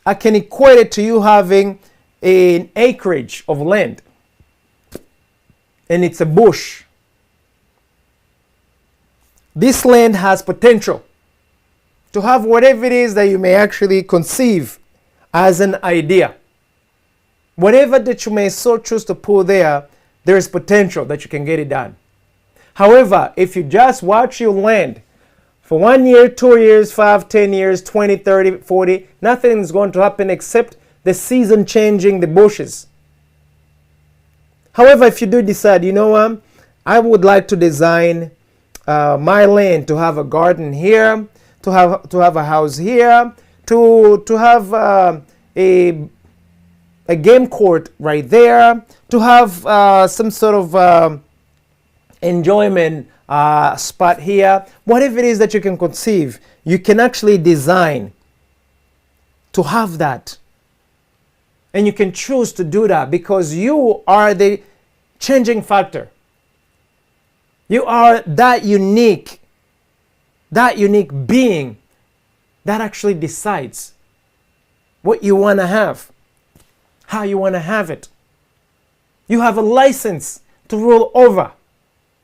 I can equate it to you having an acreage of land, and it's a bush. This land has potential to have whatever it is that you may actually conceive as an idea. Whatever that you may so choose to put there, there is potential that you can get it done. However, if you just watch your land for 1 year, 2 years, 5, 10 years, 20, 30, 40, nothing is going to happen except the season changing the bushes. However, if you do decide, you know what, I would like to design my land to have a garden here, to have a house here, to have a game court right there, to have some sort of enjoyment spot here. Whatever it is that you can conceive, you can actually design to have that. And you can choose to do that because you are the changing factor. You are that unique being that actually decides what you want to have, how you want to have it. You have a license to rule over,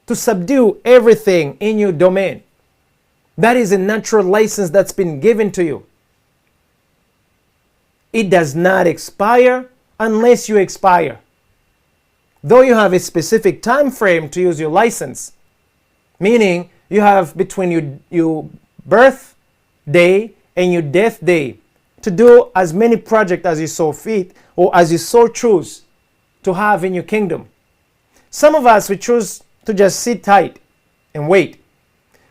to subdue everything in your domain. That is a natural license that's been given to you. It does not expire unless you expire. Though you have a specific time frame to use your license, meaning you have between your birth day and your death day to do as many projects as you so fit or as you so choose to have in your kingdom. Some of us, we choose to just sit tight and wait.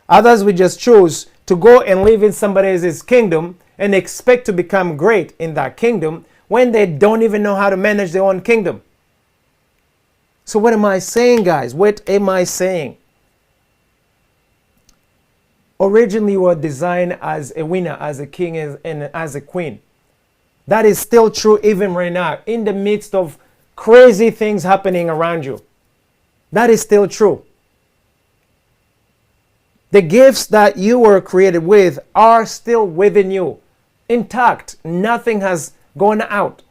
Others, we just choose to go and live in somebody else's kingdom and expect to become great in that kingdom when they don't even know how to manage their own kingdom. So what am I saying, guys? What am I saying? Originally, you were designed as a winner, as a king and as a queen. That is still true even right now, in the midst of crazy things happening around you. That is still true. The gifts that you were created with are still within you, intact. Nothing has gone out.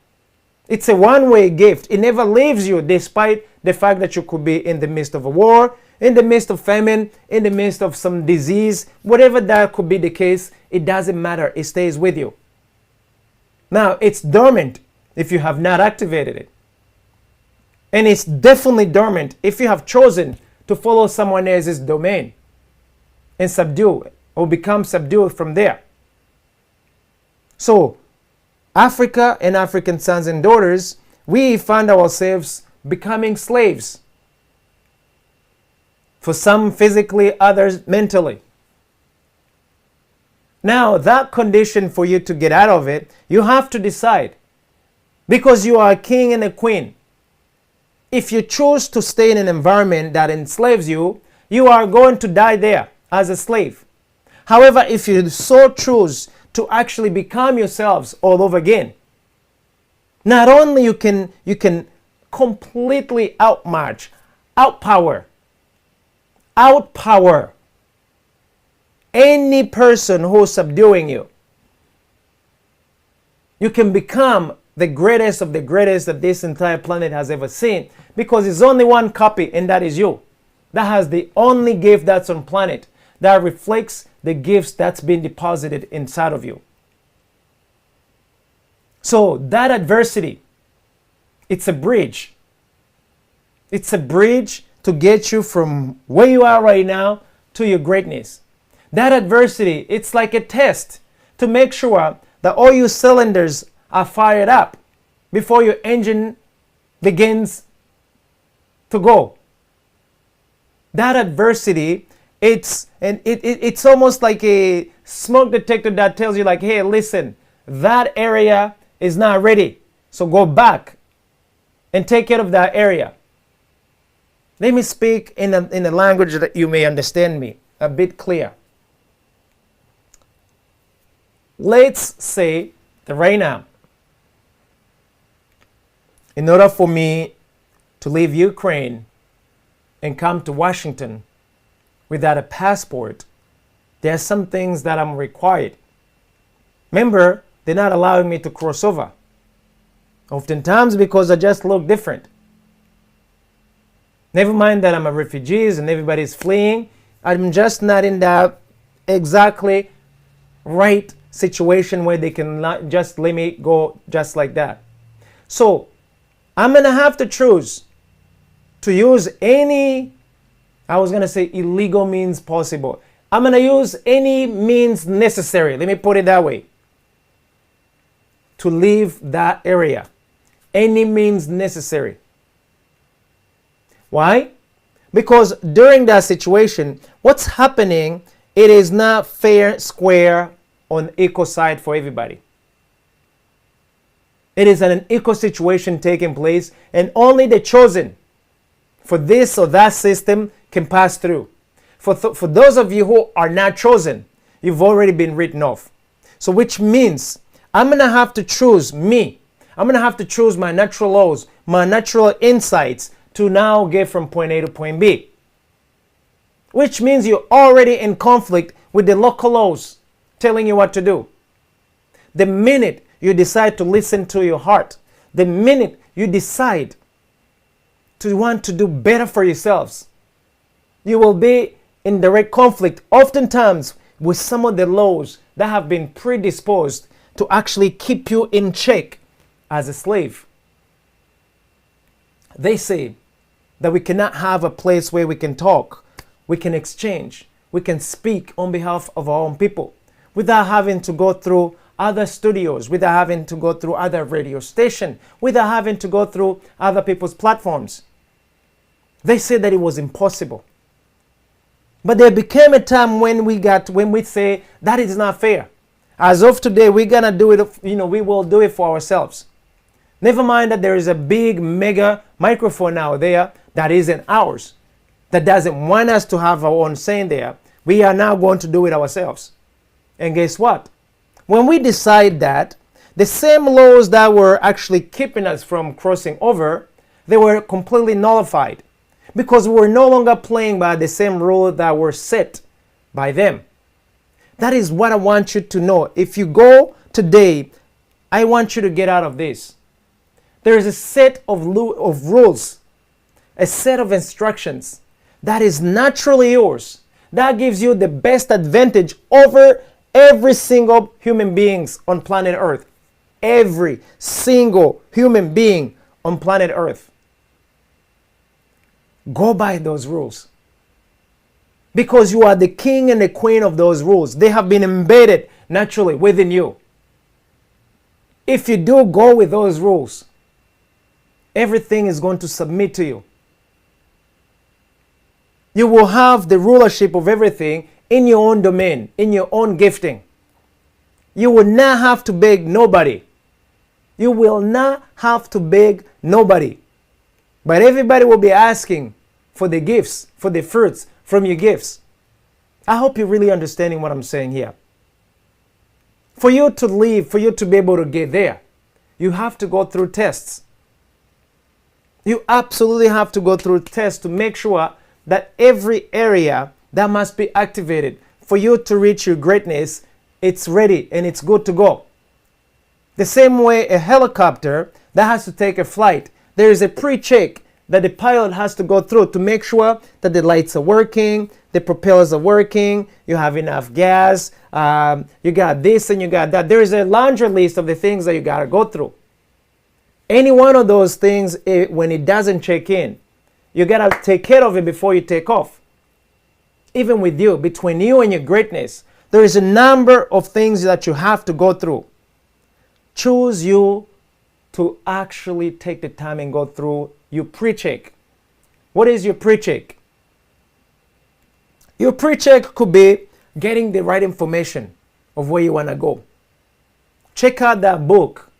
It's a one-way gift. It never leaves you, despite the fact that you could be in the midst of a war, in the midst of famine, in the midst of some disease, whatever that could be the case, it doesn't matter. It stays with you. Now, it's dormant if you have not activated it. And it's definitely dormant if you have chosen to follow someone else's domain and subdue it or become subdued from there. So, Africa and African sons and daughters, we find ourselves becoming slaves. For some physically, others mentally. Now, that condition for you to get out of it, you have to decide. Because you are a king and a queen. If you choose to stay in an environment that enslaves you, you are going to die there as a slave. However, if you so choose to actually become yourselves all over again, not only you can completely outmatch, outpower any person who's subduing you. You can become the greatest of the greatest that this entire planet has ever seen, because it's only one copy, and that is you. That has the only gift that's on planet that reflects the gifts that's been deposited inside of you. So that adversity, it's a bridge. It's a bridge to get you from where you are right now to your greatness. That adversity, it's like a test to make sure that all your cylinders are fired up before your engine begins to go. That adversity, it's almost like a smoke detector that tells you, like, hey, listen, that area is not ready, so go back and take care of that area. Let me speak in a language that you may understand me a bit clear. Let's say that right now, in order for me to leave Ukraine and come to Washington without a passport, there are some things that I'm required. Remember, they're not allowing me to cross over. Oftentimes because I just look different. Never mind that I'm a refugee and everybody's fleeing. I'm just not in that exactly right situation where they can not just let me go just like that. So I'm going to have to choose to use any, I was going to say illegal means possible. I'm going to use any means necessary. Let me put it that way. To leave that area. Any means necessary. Why? Because during that situation, what's happening, it is not fair, square, on equal side for everybody. It is an equal situation taking place, and only the chosen for this or that system can pass through. For those of you who are not chosen, you've already been written off. So which means I'm going to have to choose me. I'm going to have to choose my natural laws, my natural insights to now get from point A to point B. Which means you're already in conflict with the local laws telling you what to do. The minute you decide to listen to your heart, the minute you decide to want to do better for yourselves, you will be in direct conflict oftentimes with some of the laws that have been predisposed to actually keep you in check as a slave. They say that we cannot have a place where we can talk, we can exchange, we can speak on behalf of our own people without having to go through other studios, without having to go through other radio stations, without having to go through other people's platforms. They said that it was impossible. But there became a time when we say that is not fair. As of today, we're gonna do it, we will do it for ourselves. Never mind that there is a big mega microphone out there that isn't ours, that doesn't want us to have our own saying there. We are now going to do it ourselves. And guess what? When we decide that, the same laws that were actually keeping us from crossing over, they were completely nullified because we were no longer playing by the same rules that were set by them. That is what I want you to know. If you go today, I want you to get out of this. There is a set of rules, a set of instructions that is naturally yours, that gives you the best advantage over every single human beings on planet Earth. Every single human being on planet Earth. Go by those rules. Because you are the king and the queen of those rules. They have been embedded naturally within you. If you do go with those rules, everything is going to submit to you. You will have the rulership of everything in your own domain, in your own gifting. You will not have to beg nobody. You will not have to beg nobody. But everybody will be asking for the gifts, for the fruits from your gifts. I hope you're really understanding what I'm saying here. For you to live, for you to be able to get there, you have to go through tests. You absolutely have to go through tests to make sure that every area that must be activated for you to reach your greatness, it's ready and it's good to go. The same way a helicopter that has to take a flight, there is a pre-check that the pilot has to go through to make sure that the lights are working, the propellers are working, you have enough gas, you got this and you got that. There is a laundry list of the things that you got to go through. Any one of those things, when it doesn't check in, you got to take care of it before you take off. Even with you, between you and your greatness, there is a number of things that you have to go through. Choose you to actually take the time and go through your pre-check. What is your pre-check? Your pre-check could be getting the right information of where you want to go. Check out that book.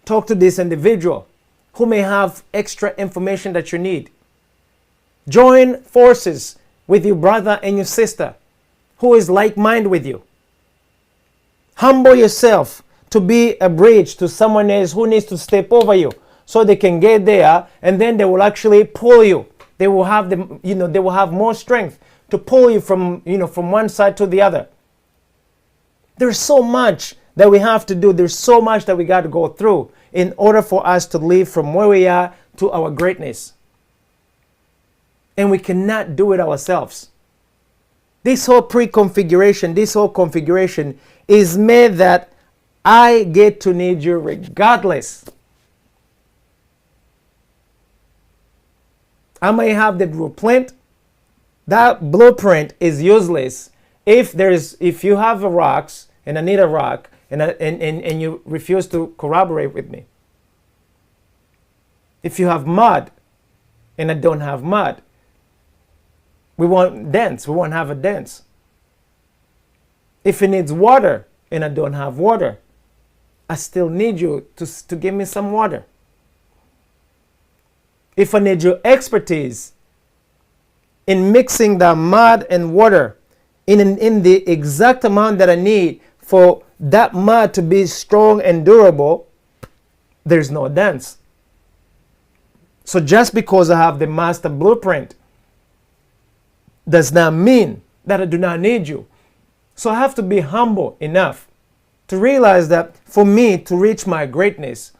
Talk to this individual who may have extra information that you need. Join forces with your brother and your sister who is like-minded with you. Humble yourself to be a bridge to someone else who needs to step over you so they can get there, and then they will actually pull you. They will have they will have more strength to pull you from one side to the other. There's so much that we have to do. There's so much that we got to go through in order for us to live from where we are to our greatness. And we cannot do it ourselves. This whole pre-configuration, this whole configuration is made that I get to need you regardless. I may have the blueprint. That blueprint is useless if you have a rocks and I need a rock and you refuse to corroborate with me. If you have mud and I don't have mud, we won't dance. We won't have a dance. If it needs water and I don't have water, I still need you to give me some water. If I need your expertise in mixing the mud and water in the exact amount that I need for that mud to be strong and durable, there's no dance. So just because I have the master blueprint does not mean that I do not need you. So I have to be humble enough to realize that for me to reach my greatness,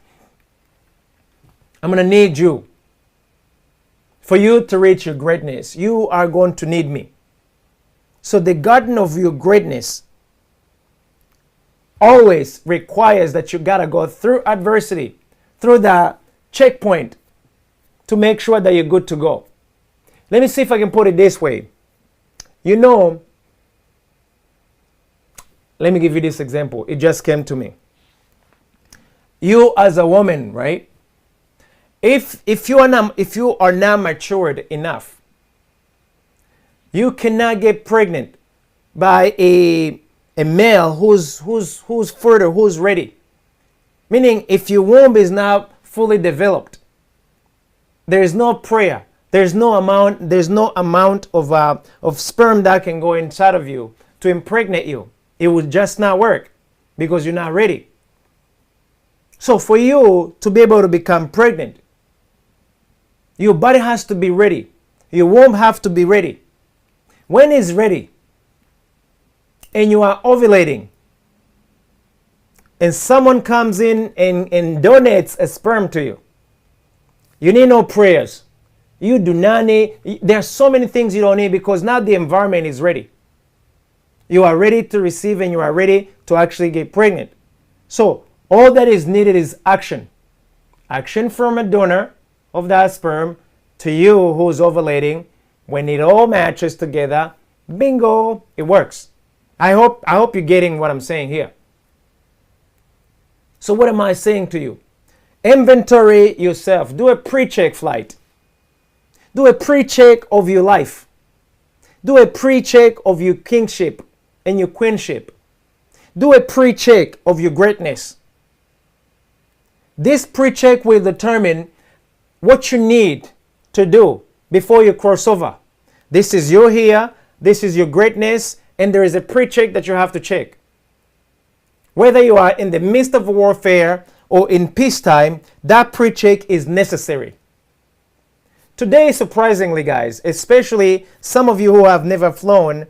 I'm going to need you. For you to reach your greatness, you are going to need me. So the garden of your greatness always requires that you got to go through adversity, through the checkpoint to make sure that you're good to go. Let me see if I can put it this way. You know, let me give you this example. It just came to me. You as a woman, right? If you are not matured enough, you cannot get pregnant by a male who's further, who's ready. Meaning, if your womb is not fully developed, there is no prayer. There's no amount of sperm that can go inside of you to impregnate you. It would just not work because you're not ready. So for you to be able to become pregnant, your body has to be ready. Your womb has to be ready. When it's ready and you are ovulating and someone comes in and donates a sperm to you, you need no prayers. You do not need, there are so many things you don't need because now the environment is ready. You are ready to receive and you are ready to actually get pregnant. So all that is needed is action. Action from a donor of that sperm to you who's ovulating. When it all matches together, bingo, it works. I hope you're getting what I'm saying here. So what am I saying to you? Inventory yourself. Do a pre-check flight. Do a pre-check of your life. Do a pre-check of your kingship and your queenship. Do a pre-check of your greatness. This pre-check will determine what you need to do before you cross over. This is your here, this is your greatness, and there is a pre-check that you have to check. Whether you are in the midst of warfare or in peacetime, that pre-check is necessary. Today, surprisingly, guys, especially some of you who have never flown,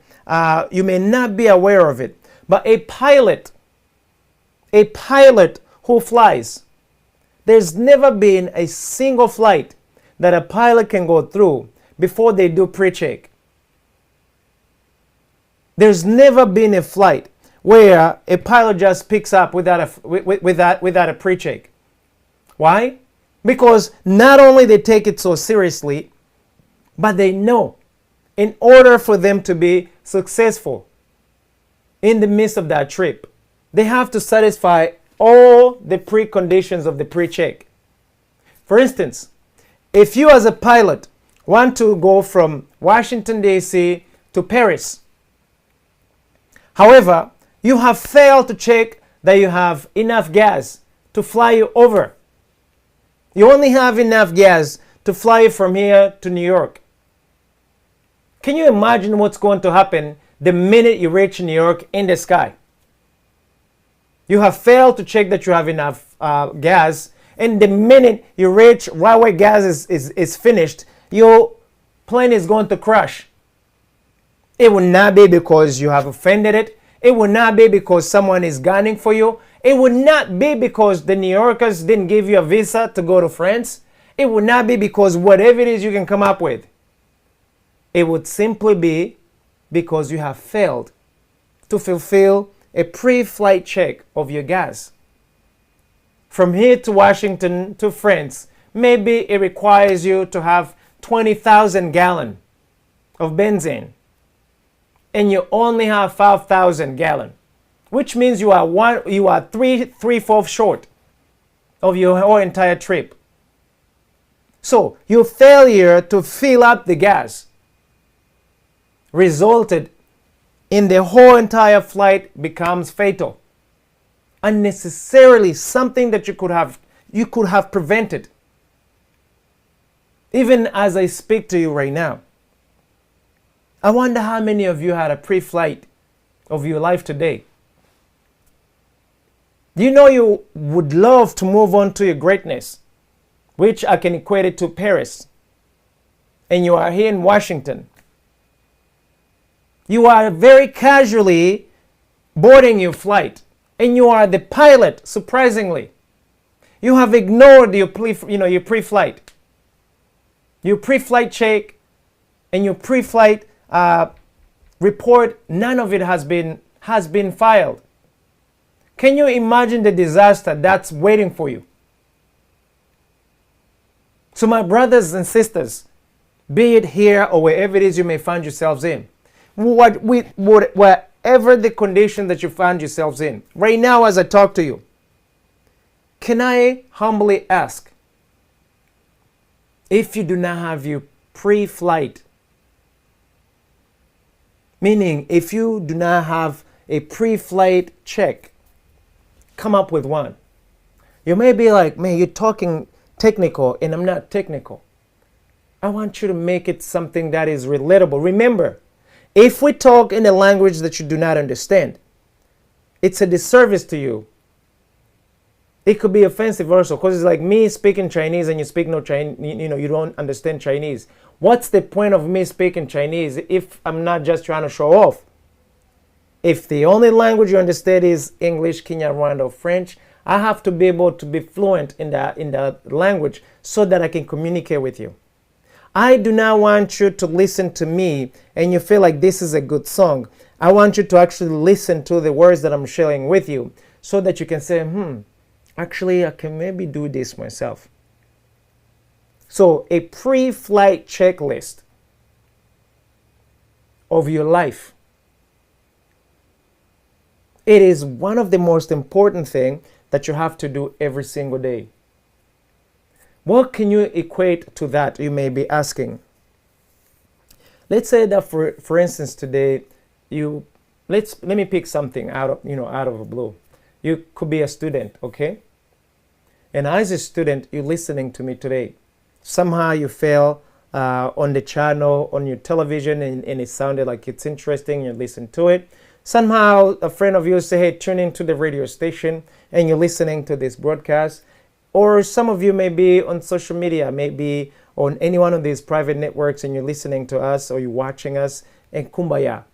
you may not be aware of it, but a pilot who flies, there's never been a single flight that a pilot can go through before they do pre-check. There's never been a flight where a pilot just picks up without a pre-check. Why? Because not only they take it so seriously, but they know in order for them to be successful in the midst of that trip, they have to satisfy all the preconditions of the pre-check. For instance, if you as a pilot want to go from Washington, D.C. to Paris, however, you have failed to check that you have enough gas to fly you over. You only have enough gas to fly you from here to New York. Can you imagine what's going to happen the minute you reach New York in the sky? You have failed to check that you have enough gas, and the minute you reach right where gas is finished, your plane is going to crash. It will not be because you have offended it. It will not be because someone is gunning for you. It would not be because the New Yorkers didn't give you a visa to go to France. It would not be because whatever it is you can come up with. It would simply be because you have failed to fulfill a pre-flight check of your gas. From here to Washington to France, maybe it requires you to have 20,000 gallons of benzene, and you only have 5,000 gallons, which means you are three-fourths short of your whole entire trip. So your failure to fill up the gas resulted in the whole entire flight becomes fatal. Unnecessarily, something that you could have prevented. Even as I speak to you right now, I wonder how many of you had a pre-flight of your life today. Do you know you would love to move on to your greatness, which I can equate it to Paris, and you are here in Washington. You are very casually boarding your flight, and you are the pilot, surprisingly. You have ignored your pre-flight. Your pre-flight check and your pre-flight report, none of it has been filed. Can you imagine the disaster that's waiting for you? So my brothers and sisters, be it here or wherever it is you may find yourselves in, whatever the condition that you find yourselves in, right now as I talk to you, can I humbly ask, if you do not have your pre-flight, meaning if you do not have a pre-flight check, come up with one. You may be like, man, you're talking technical, and I'm not technical. I want you to make it something that is relatable. Remember, if we talk in a language that you do not understand, it's a disservice to you. It could be offensive also, because it's like me speaking Chinese and you speak no Chinese, you don't understand Chinese. What's the point of me speaking Chinese if I'm not just trying to show off? If the only language you understand is English, Kinyarwanda, or French, I have to be able to be fluent in that language so that I can communicate with you. I do not want you to listen to me and you feel like this is a good song. I want you to actually listen to the words that I'm sharing with you so that you can say, actually I can maybe do this myself. So a pre-flight checklist of your life. It is one of the most important things that you have to do every single day. What can you equate to that, you may be asking? Let's say that for instance today, let me pick something out of the blue. You could be a student, okay? And as a student, you're listening to me today. Somehow you fell on the channel, on your television, and it sounded like it's interesting, you listen to it. Somehow a friend of yours say, hey, tune into the radio station, and you're listening to this broadcast. Or some of you may be on social media, maybe on any one of these private networks, and you're listening to us or you're watching us, and kumbaya.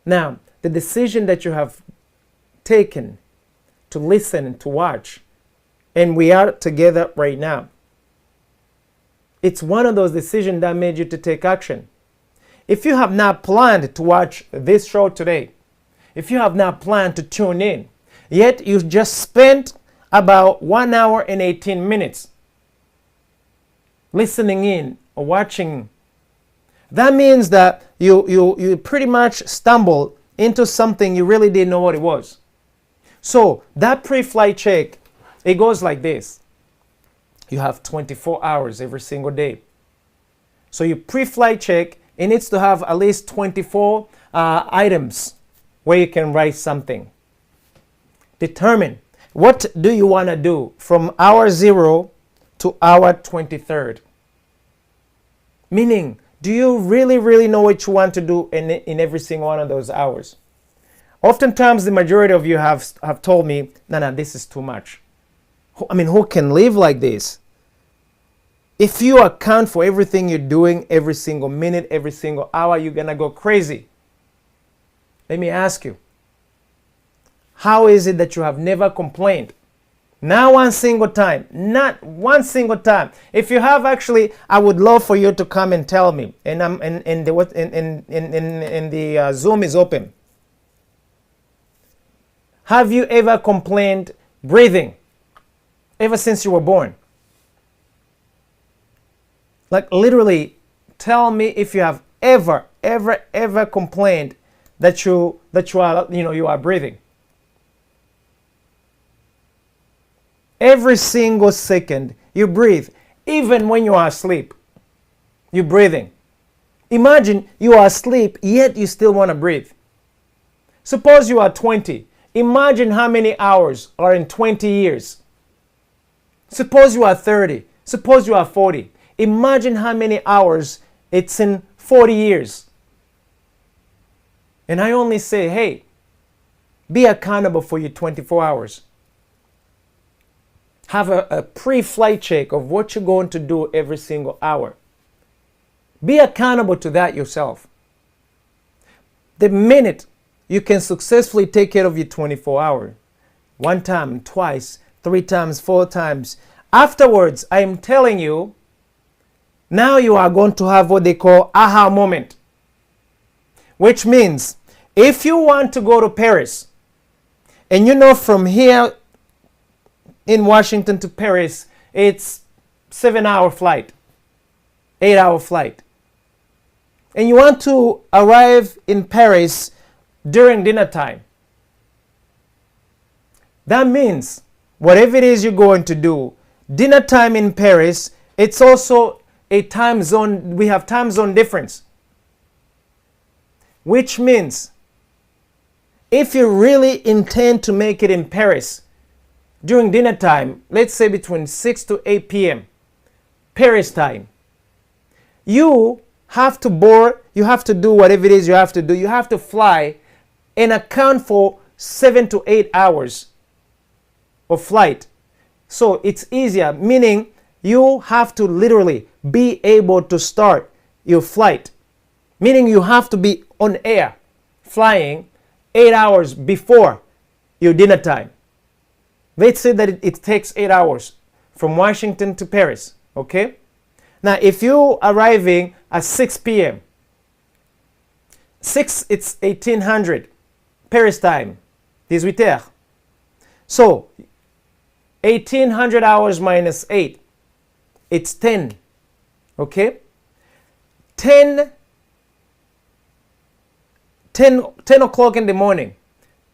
Now, the decision that you have taken to listen and to watch, and we are together right now, it's one of those decisions that made you to take action. If you have not planned to watch this show today, if you have not planned to tune in, yet you've just spent about 1 hour and 18 minutes listening in or watching, that means that you pretty much stumbled into something you really didn't know what it was. So that pre-flight check, it goes like this. You have 24 hours every single day. So your pre-flight check, it needs to have at least 24 items where you can write something. Determine, what do you want to do from hour 0 to hour 23rd? Meaning, do you really know what you want to do in every single one of those hours? Oftentimes, the majority of you have told me, no, this is too much. I mean, who can live like this? If you account for everything you're doing every single minute, every single hour, you're going to go crazy. Let me ask you, how is it that you have never complained? Not one single time. Not one single time. If you have, actually, I would love for you to come and tell me. And the Zoom is open. Have you ever complained breathing? Ever since you were born? Like, literally, tell me if you have ever complained that you are breathing. Every single second you breathe, even when you are asleep, you're breathing. Imagine you are asleep, yet you still want to breathe. Suppose you are 20. Imagine how many hours are in 20 years. Suppose you are 30. Suppose you are 40. Imagine how many hours it's in 40 years. And I only say, hey, be accountable for your 24 hours. Have a pre-flight check of what you're going to do every single hour. Be accountable to that yourself. The minute you can successfully take care of your 24 hours, one time, twice, 3 times, 4 times, afterwards, I am telling you, now you are going to have what they call aha moment. Which means, if you want to go to Paris, and you know from here in Washington to Paris, it's 7-hour flight, 8-hour flight. And you want to arrive in Paris during dinner time. That means whatever it is you're going to do, dinner time in Paris, it's also a time zone. We have time zone difference. Which means if you really intend to make it in Paris during dinner time, let's say between 6 to 8 p.m. Paris time, you have to board, you have to do whatever it is you have to do. You have to fly and account for 7 to 8 hours of flight. So it's easier, meaning you have to literally be able to start your flight, meaning you have to be on air flying 8 hours before your dinner time. Let's say that it takes 8 hours from Washington to Paris, okay? Now, if you're arriving at 6 p.m., 6, it's 1800 Paris time, 18 heures. So, 1800 hours minus 8, it's 10, okay? 10 o'clock in the morning,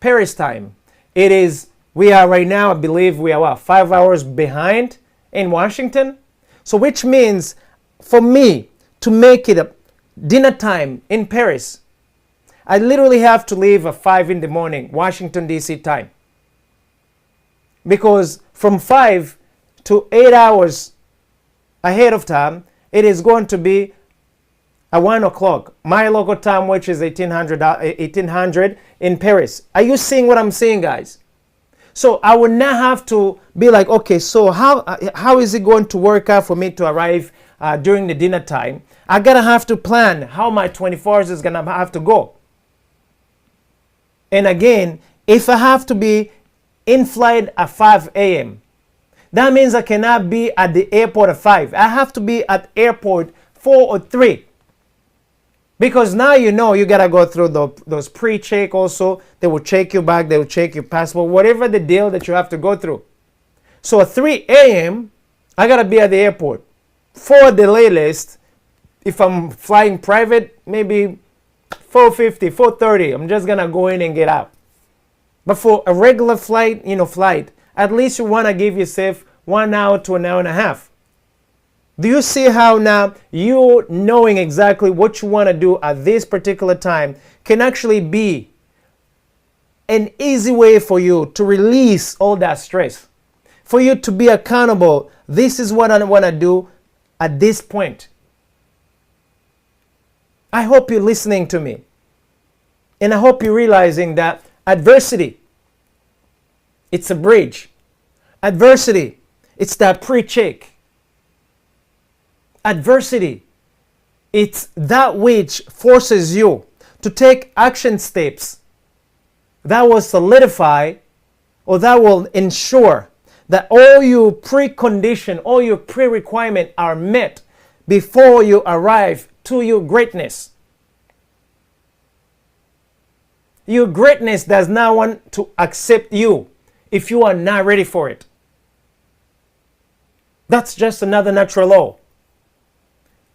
Paris time, it is. We are right now, I believe we are 5 hours behind in Washington. So which means for me to make it a dinner time in Paris, I literally have to leave at 5 in the morning, Washington, D.C. time. Because from 5 to 8 hours ahead of time, it is going to be at 1 o'clock, my local time, which is 1800 in Paris. Are you seeing what I'm saying, guys? So I would not have to be like, okay, so how is it going to work out for me to arrive during the dinner time? I gotta have to plan how my 24 hours is gonna have to go. And again, if I have to be in flight at 5 a.m., that means I cannot be at the airport at 5. I have to be at airport 4 or 3. Because now you know you got to go through those pre-check also. They will check your bag. They will check your passport. Whatever the deal that you have to go through. So at 3 a.m., I got to be at the airport. For the latest, if I'm flying private, maybe 4:50, 4:30. I'm just going to go in and get out. But for a regular flight, at least you want to give yourself 1 hour to an hour and a half. Do you see how now you knowing exactly what you want to do at this particular time can actually be an easy way for you to release all that stress? For you to be accountable, this is what I want to do at this point. I hope you're listening to me. And I hope you're realizing that adversity, it's a bridge. Adversity, it's that pre-check. Adversity, it's that which forces you to take action steps that will solidify, or that will ensure that all your precondition, all your pre-requirement are met before you arrive to your greatness. Your greatness does not want to accept you if you are not ready for it. That's just another natural law.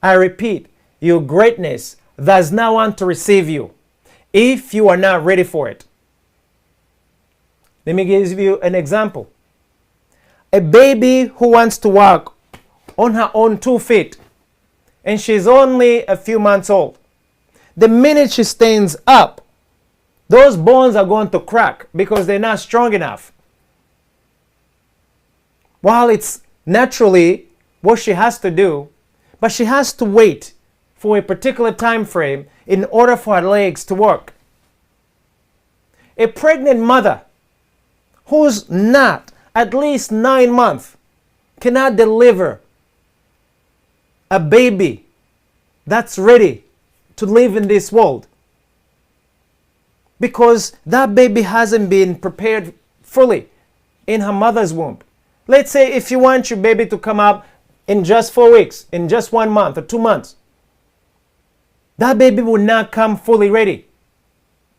I repeat, your greatness does not want to receive you if you are not ready for it. Let me give you an example. A baby who wants to walk on her own 2 feet, and she's only a few months old. The minute she stands up, those bones are going to crack because they're not strong enough. While it's naturally what she has to do, but she has to wait for a particular time frame in order for her legs to work. A pregnant mother who's not at least 9 months cannot deliver a baby that's ready to live in this world, because that baby hasn't been prepared fully in her mother's womb. Let's say if you want your baby to come up in just 4 weeks, in just 1 month or 2 months, that baby will not come fully ready.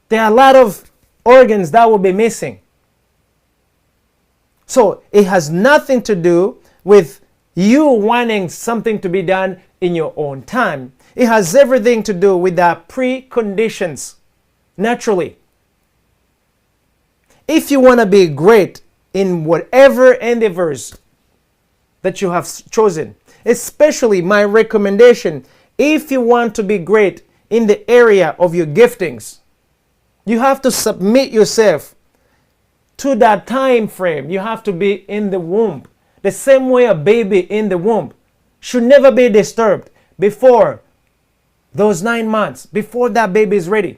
There are a lot of organs that will be missing. So it has nothing to do with you wanting something to be done in your own time. It has everything to do with the preconditions, naturally. If you want to be great in whatever endeavors that you have chosen, especially my recommendation, if you want to be great in the area of your giftings, you have to submit yourself to that time frame. You have to be in the womb. The same way a baby in the womb should never be disturbed before those 9 months, before that baby is ready.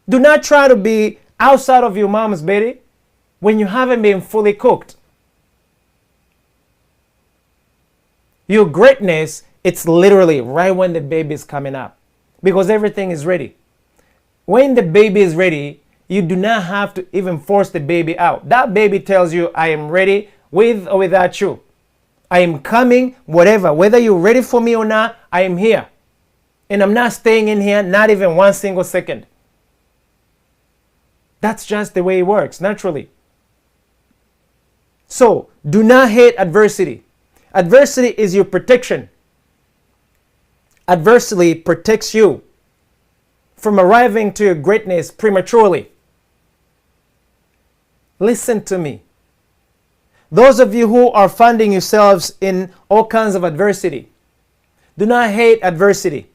Do not try to be outside of your mom's belly when you haven't been fully cooked. Your greatness, it's literally right when the baby is coming up, because everything is ready. When the baby is ready, you do not have to even force the baby out. That baby tells you, I am ready with or without you. I am coming, whatever. Whether you're ready for me or not, I am here. And I'm not staying in here, not even 1 single second. That's just the way it works, naturally. So, do not hate adversity. Adversity is your protection. Adversity protects you from arriving to your greatness prematurely. Listen to me. Those of you who are finding yourselves in all kinds of adversity, do not hate adversity.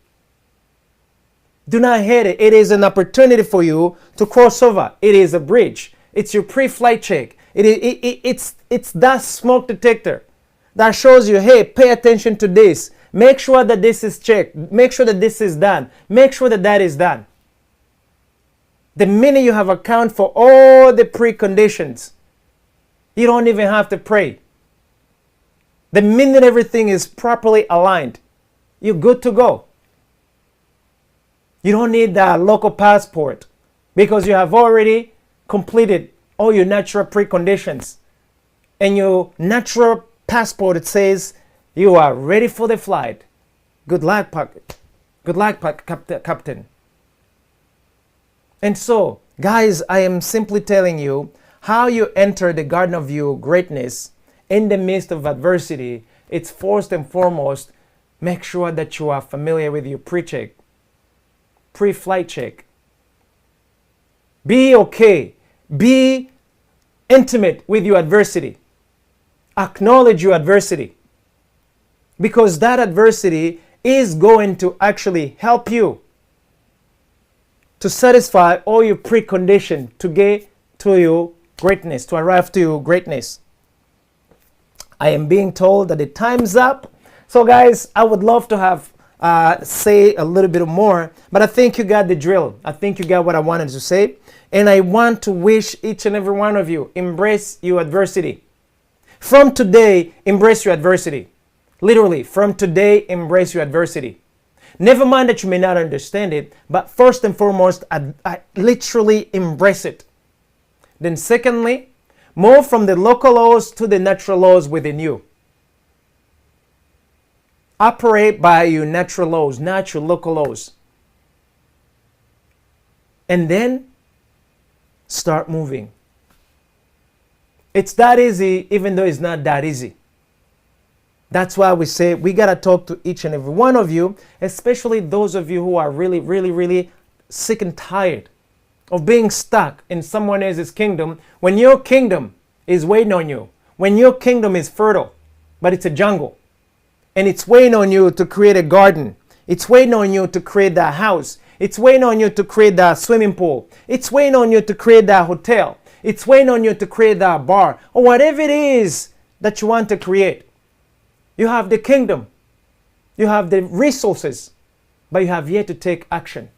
Do not hate it. It is an opportunity for you to cross over. It is a bridge. It's your pre-flight check. It's that smoke detector that shows you, hey, pay attention to this. Make sure that this is checked. Make sure that this is done. Make sure that that is done. The minute you have account for all the preconditions, you don't even have to pray. The minute everything is properly aligned, you're good to go. You don't need that local passport because you have already completed all your natural preconditions. And your natural passport, it says you are ready for the flight. Good luck, Captain. And so, guys, I am simply telling you how you enter the garden of your greatness in the midst of adversity. It's first and foremost, make sure that you are familiar with your pre-check, pre-flight check. Be okay. Be intimate with your adversity. Acknowledge your adversity, because that adversity is going to actually help you to satisfy all your precondition to get to your greatness, to arrive to your greatness. I am being told that the time's up. So guys, I would love to have say a little bit more, but I think you got the drill. I think you got what I wanted to say. And I want to wish each and every one of you, embrace your adversity. From today, embrace your adversity. Literally, from today, embrace your adversity. Never mind that you may not understand it, but first and foremost, I literally embrace it. Then secondly, move from the local laws to the natural laws within you. Operate by your natural laws, not your local laws. And then start moving. It's that easy, even though it's not that easy. That's why we say we got to talk to each and every one of you, especially those of you who are really, really, really sick and tired of being stuck in someone else's kingdom when your kingdom is waiting on you, when your kingdom is fertile, but it's a jungle. And it's waiting on you to create a garden. It's waiting on you to create that house. It's waiting on you to create that swimming pool. It's waiting on you to create that hotel. It's waiting on you to create that bar, or whatever it is that you want to create. You have the kingdom. You have the resources, but you have yet to take action.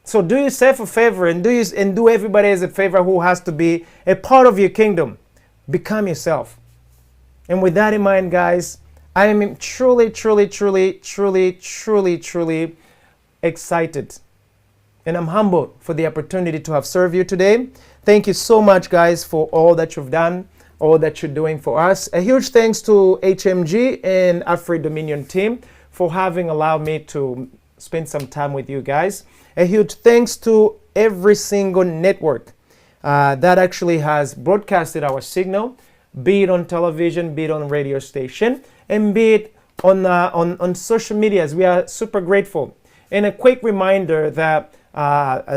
So do yourself a favor and do everybody else a favor who has to be a part of your kingdom. Become yourself. And with that in mind, guys, I am truly excited. And I'm humbled for the opportunity to have served you today. Thank you so much, guys, for all that you've done, all that you're doing for us. A huge thanks to HMG and Afri Dominion team for having allowed me to spend some time with you guys. A huge thanks to every single network that actually has broadcasted our signal, be it on television, be it on radio station, and be it on social medias. We are super grateful. And a quick reminder that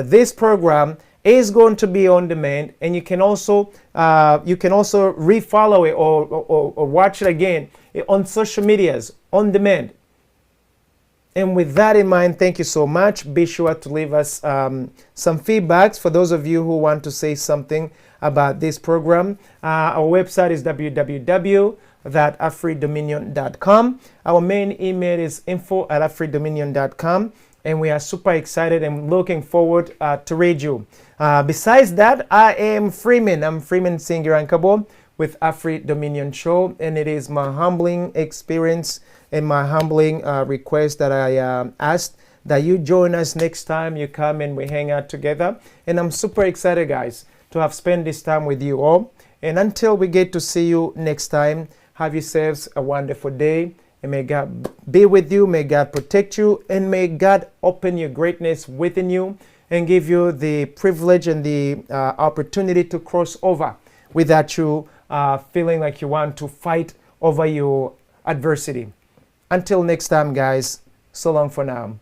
this program is going to be on demand, and you can also refollow it or watch it again on social medias on demand. And with that in mind, thank you so much. Be sure to leave us some feedbacks for those of you who want to say something about this program. Our website is www.afridominion.com. Our main email is info@afridominion.com. And we are super excited and looking forward to read you. Besides that, I am Freeman. I'm Freeman Singirankabo with Afri Dominion Show. And it is my humbling experience and my humbling request that I asked that you join us next time you come and we hang out together. And I'm super excited, guys, to have spent this time with you all. And until we get to see you next time, have yourselves a wonderful day. And may God be with you, may God protect you, and may God open your greatness within you and give you the privilege and the opportunity to cross over without you feeling like you want to fight over your adversity. Until next time, guys, so long for now.